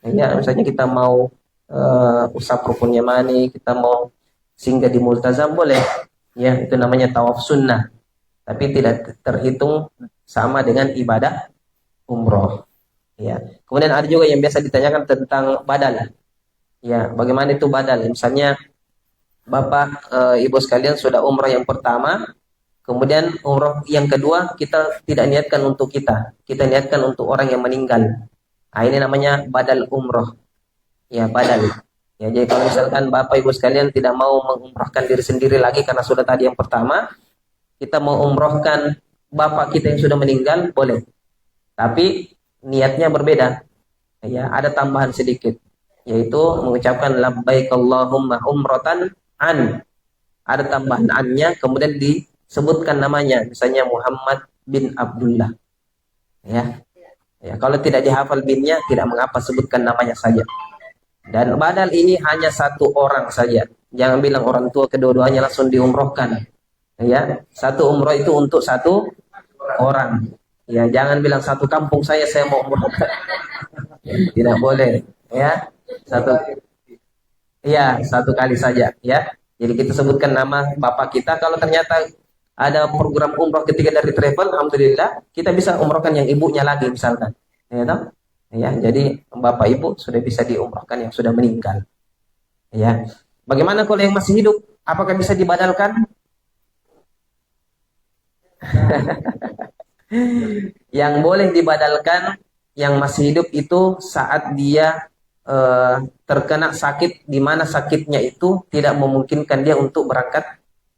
Speaker 1: Ya, misalnya kita mau usap rukun yamani, kita mau singgah di multazam boleh. Ya, itu namanya tawaf sunnah. Tapi tidak terhitung sama dengan ibadah umroh. Ya. Kemudian ada juga yang biasa ditanyakan tentang badal. Ya, bagaimana itu badal? Misalnya Bapak Ibu sekalian sudah umroh yang pertama, kemudian umroh yang kedua kita tidak niatkan untuk kita niatkan untuk orang yang meninggal. Nah, ini namanya badal umroh. Ya, badal. Ya, jadi kalau misalkan Bapak Ibu sekalian tidak mau mengumrohkan diri sendiri lagi karena sudah tadi yang pertama, kita mau umrohkan bapak kita yang sudah meninggal, boleh. Tapi niatnya berbeda. Ya, ada tambahan sedikit, yaitu mengucapkan labbaik Allahumma umratan an. Ada tambahan annya, kemudian disebutkan namanya, misalnya Muhammad bin Abdullah. Ya. Ya, kalau tidak dihafal binnya tidak mengapa, sebutkan namanya saja. Dan badal ini hanya satu orang saja. Jangan bilang orang tua kedua-duanya langsung diumrohkan. Ya, satu umroh itu untuk satu orang. Ya, jangan bilang satu kampung saya mau umroh. Tidak boleh. Ya, satu kali saja. Ya, jadi kita sebutkan nama bapak kita. Kalau ternyata ada program umroh ketiga dari travel, alhamdulillah kita bisa umrohkan yang ibunya lagi misalkan. Ya, toh? Ya, jadi bapak ibu sudah bisa diumrohkan yang sudah meninggal. Ya, bagaimana kalau yang masih hidup? Apakah bisa dibadalkan? Yang boleh dibadalkan yang masih hidup itu saat dia terkena sakit, di mana sakitnya itu tidak memungkinkan dia untuk berangkat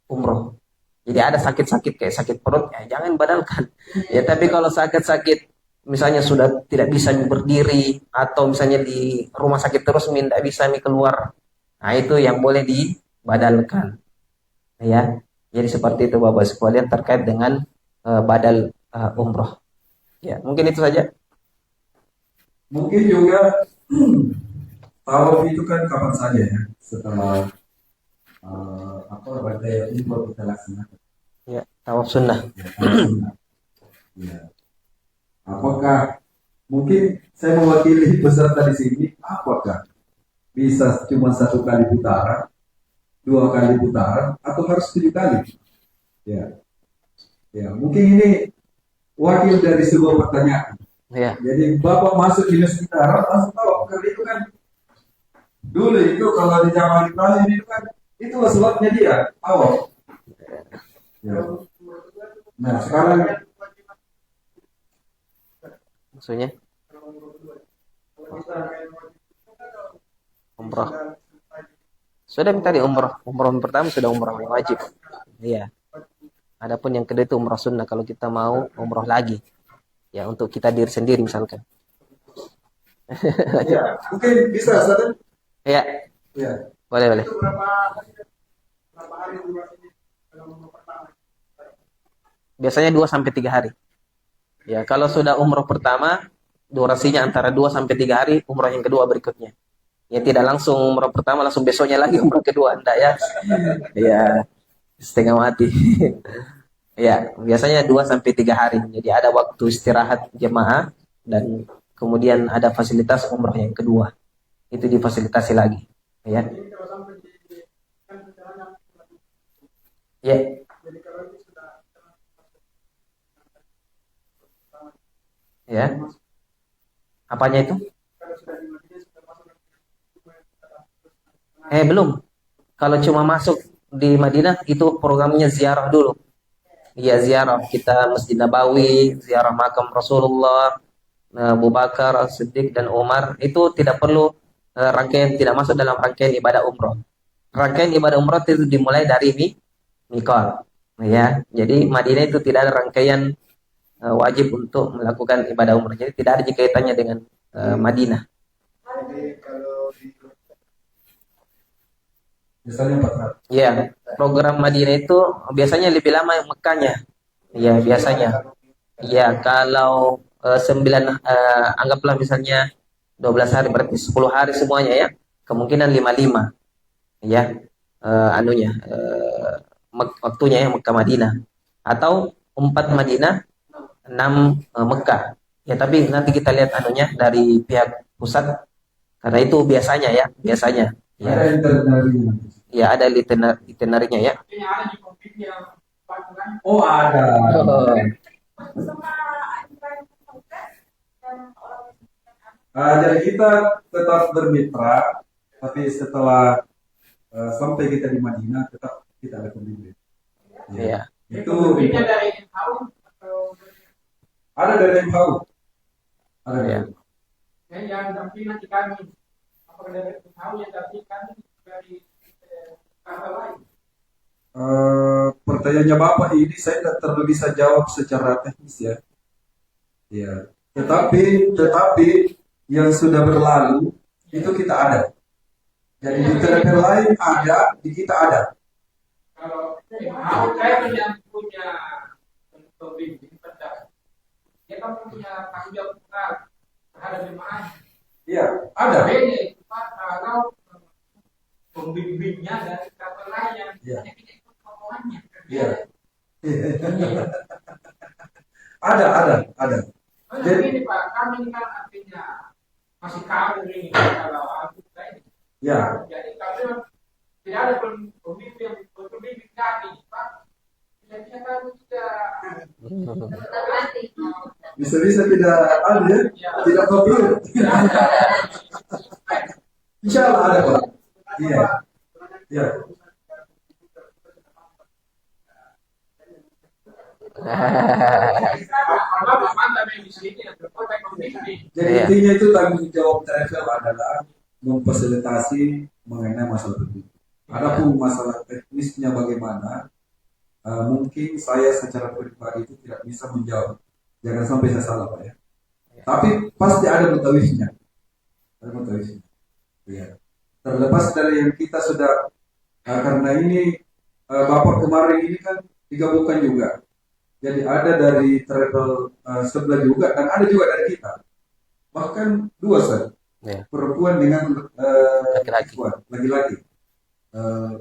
Speaker 1: umroh. Jadi ada sakit-sakit kayak sakit perut, ya jangan badalkan. Ya, tapi kalau sakit-sakit misalnya sudah tidak bisa berdiri, atau misalnya di rumah sakit terus tidak bisa keluar, nah itu yang boleh dibadalkan. Ya, jadi seperti itu Bapak sekalian terkait dengan badal umroh. Ya, mungkin itu saja.
Speaker 2: Mungkin juga tawaf itu kan kapan saja ya, setelah ibadah umroh kita laksanakan.
Speaker 1: Ya, tawaf sunnah.
Speaker 2: Ya, tawaf sunnah. Ya. Apakah mungkin saya mewakili peserta di sini, apakah bisa cuma 1 kali putaran, 2 kali putaran, atau harus 7 kali? Ya, ya mungkin ini wakil dari sebuah pertanyaan.
Speaker 1: Ya.
Speaker 2: Jadi Bapak masuk di Masjid Haram langsung tahu, karena itu kan dulu itu kalau di zaman Ibrahim itu kan itu sholatnya dia awal. Ya. Nah sekarang
Speaker 1: Maksudnya umroh. Sudah minta di umroh. Umroh yang pertama sudah umroh yang wajib. Iya. Adapun yang kedua itu umroh sunnah kalau kita mau umroh lagi. Ya, untuk kita diri sendiri misalkan.
Speaker 2: ya, mungkin bisa Ustaz.
Speaker 1: Ya.
Speaker 2: Ya.
Speaker 1: Boleh.
Speaker 5: Itu berapa hari durasinya dalam umroh pertama?
Speaker 1: Biasanya 2 sampai 3 hari. Ya, kalau sudah umroh pertama, durasinya antara 2 sampai 3 hari, umroh yang kedua berikutnya. Ya tidak langsung umroh pertama langsung besoknya lagi umroh kedua, enggak ya. Ya, setengah mati. Ya, biasanya 2 sampai 3 hari. Jadi ada waktu istirahat jemaah dan kemudian ada fasilitas umroh yang kedua. Itu difasilitasi lagi, ya.
Speaker 5: Jadi kalau sampai di kan perjalanan
Speaker 1: Ya,
Speaker 5: jadi kalau itu sudah
Speaker 1: ya. Apanya itu?
Speaker 5: kalau sudah di Madinah sudah masuk
Speaker 1: Belum. Kalau cuma masuk di Madinah itu programnya ziarah dulu. Iya, ziarah. Kita Masjid Nabawi, ziarah makam Rasulullah, Abu Bakar, Siddiq dan Umar. Itu tidak perlu rangkaian, tidak masuk dalam rangkaian ibadah umroh. Rangkaian ibadah umroh itu dimulai dari mikot. Ya, jadi Madinah itu tidak ada rangkaian wajib untuk melakukan ibadah umroh. Jadi tidak ada kaitannya dengan Madinah.
Speaker 3: Jadi kalau di
Speaker 2: Misalnya 400.
Speaker 1: Ya, program Madinah itu biasanya lebih lama yang Mekahnya. Ya, biasanya. Ya, kalau 9 anggaplah misalnya 12 hari berarti 10 hari semuanya ya. Kemungkinan 55 ya. Anunya waktunya ya Mekah Madinah. Atau 4 Madinah, 6 Mekah. Ya, tapi nanti kita lihat anunya dari pihak pusat karena itu biasanya ya, biasanya. Ya.
Speaker 2: Ada itinerary.
Speaker 1: Ya, ada itinerary-nya ya.
Speaker 5: artinya ada di konflik yang patungan
Speaker 2: Oh, ada. Jadi kita tetap bermitra, tapi setelah sampai kita di Madinah tetap kita ada komitmen.
Speaker 1: Ya.
Speaker 2: Itu
Speaker 5: konfliknya dari tahun atau
Speaker 2: ada dari yang tahu. Ada
Speaker 1: Ya.
Speaker 5: yang dampingan di kami apakah dari tahu yang dampingan dari kata lain.
Speaker 2: Pertanyaannya Bapak ini saya tidak terlalu bisa jawab secara teknis ya. Ya. Tetapi yang sudah berlalu itu kita ada. Jadi di travel lain ada, di kita ada.
Speaker 5: Kalau mau saya yang punya pembimbing pada dia kan punya tanggung jawab besar terhadap jemaah.
Speaker 2: Iya, ada.
Speaker 5: Beda itu Pak, kalau pembimbingnya dari kata lain yang
Speaker 2: Iya.
Speaker 5: hanya kita ikut omongannya.
Speaker 2: Iya. Ada.
Speaker 5: Oh, jadi ini Pak, kami ini kan artinya masih kamu ini kalau aku ini.
Speaker 2: Ya,
Speaker 5: Jadi kami tidak ada pembimbing kami, Pak. Bisa kami tidak
Speaker 2: bisa tidak ada, tidak papir. Insya Allah ada Pak. Iya. Iya.
Speaker 5: Bapak mantap yang di sini yang berkota pembimbing.
Speaker 2: Jadi
Speaker 1: Iya.
Speaker 2: intinya itu tanggung jawab travel adalah memfasilitasi mengenai masalah itu. Adapun masalah teknisnya bagaimana, mungkin saya secara pribadi itu tidak bisa menjawab. Jangan sampai saya salah Pak ya. Tapi pasti ada mutawisnya. Ada mutawisnya. Ya. Terlepas dari yang kita sudah karena ini Bapak kemarin ini kan digabungkan juga. Jadi ada dari travel sebelah juga dan ada juga dari kita. Bahkan dua Sir.
Speaker 1: Ya.
Speaker 2: Perempuan dengan
Speaker 1: Laki-laki.
Speaker 2: laki-laki.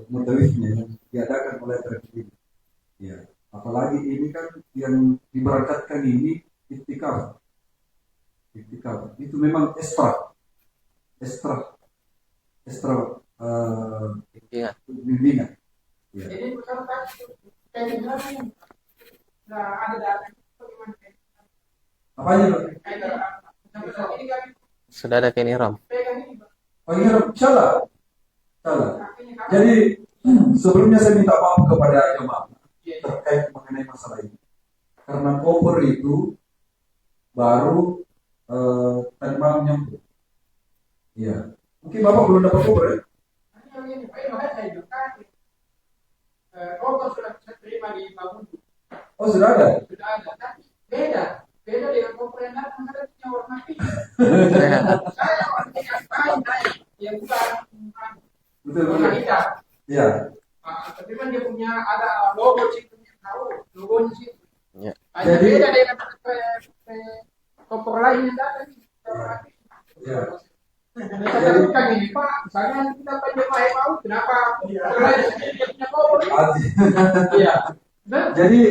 Speaker 2: Mutawisnya yang diadakan oleh travel ini. Ya. Apalagi ini kan yang diberangkatkan ini iktikaf. Itu memang ekstra
Speaker 1: Iya.
Speaker 2: bimbingan. Ya.
Speaker 5: Jadi peserta pembimbing nah ada data bagaimana?
Speaker 2: Apanya Pak?
Speaker 5: Sampai saat ini kami
Speaker 1: Sudah ada Kenny Ram.
Speaker 5: pegang ini, Pak.
Speaker 2: Oh iya, salah.
Speaker 5: Artinya kami
Speaker 2: Jadi sebelumnya saya minta maaf kepada jemaah terkait mengenai masalah ini. Karena koper itu baru tadi malam nyampe. Iya. Mungkin Bapak belum dapat koper ya?
Speaker 5: artinya begini, Pak, ini makanya saya bilang rokok sudah bisa terima di bangun
Speaker 2: Oh sudah ada.
Speaker 5: sudah ada, tapi beda dengan koper yang datang ada punya warna pink. Saya orang yang lain yang bukan
Speaker 2: Betul
Speaker 5: warna
Speaker 2: betul.
Speaker 5: hitam.
Speaker 2: Iya.
Speaker 5: Tapi kan dia punya ada logo situ, tahu logonya situ.
Speaker 1: Ya.
Speaker 5: Hanya
Speaker 2: Jadi-
Speaker 5: beda dengan misalnya kita penjemaah mau kenapa? Karena dia punya power. Iya. Nah,
Speaker 2: Jadi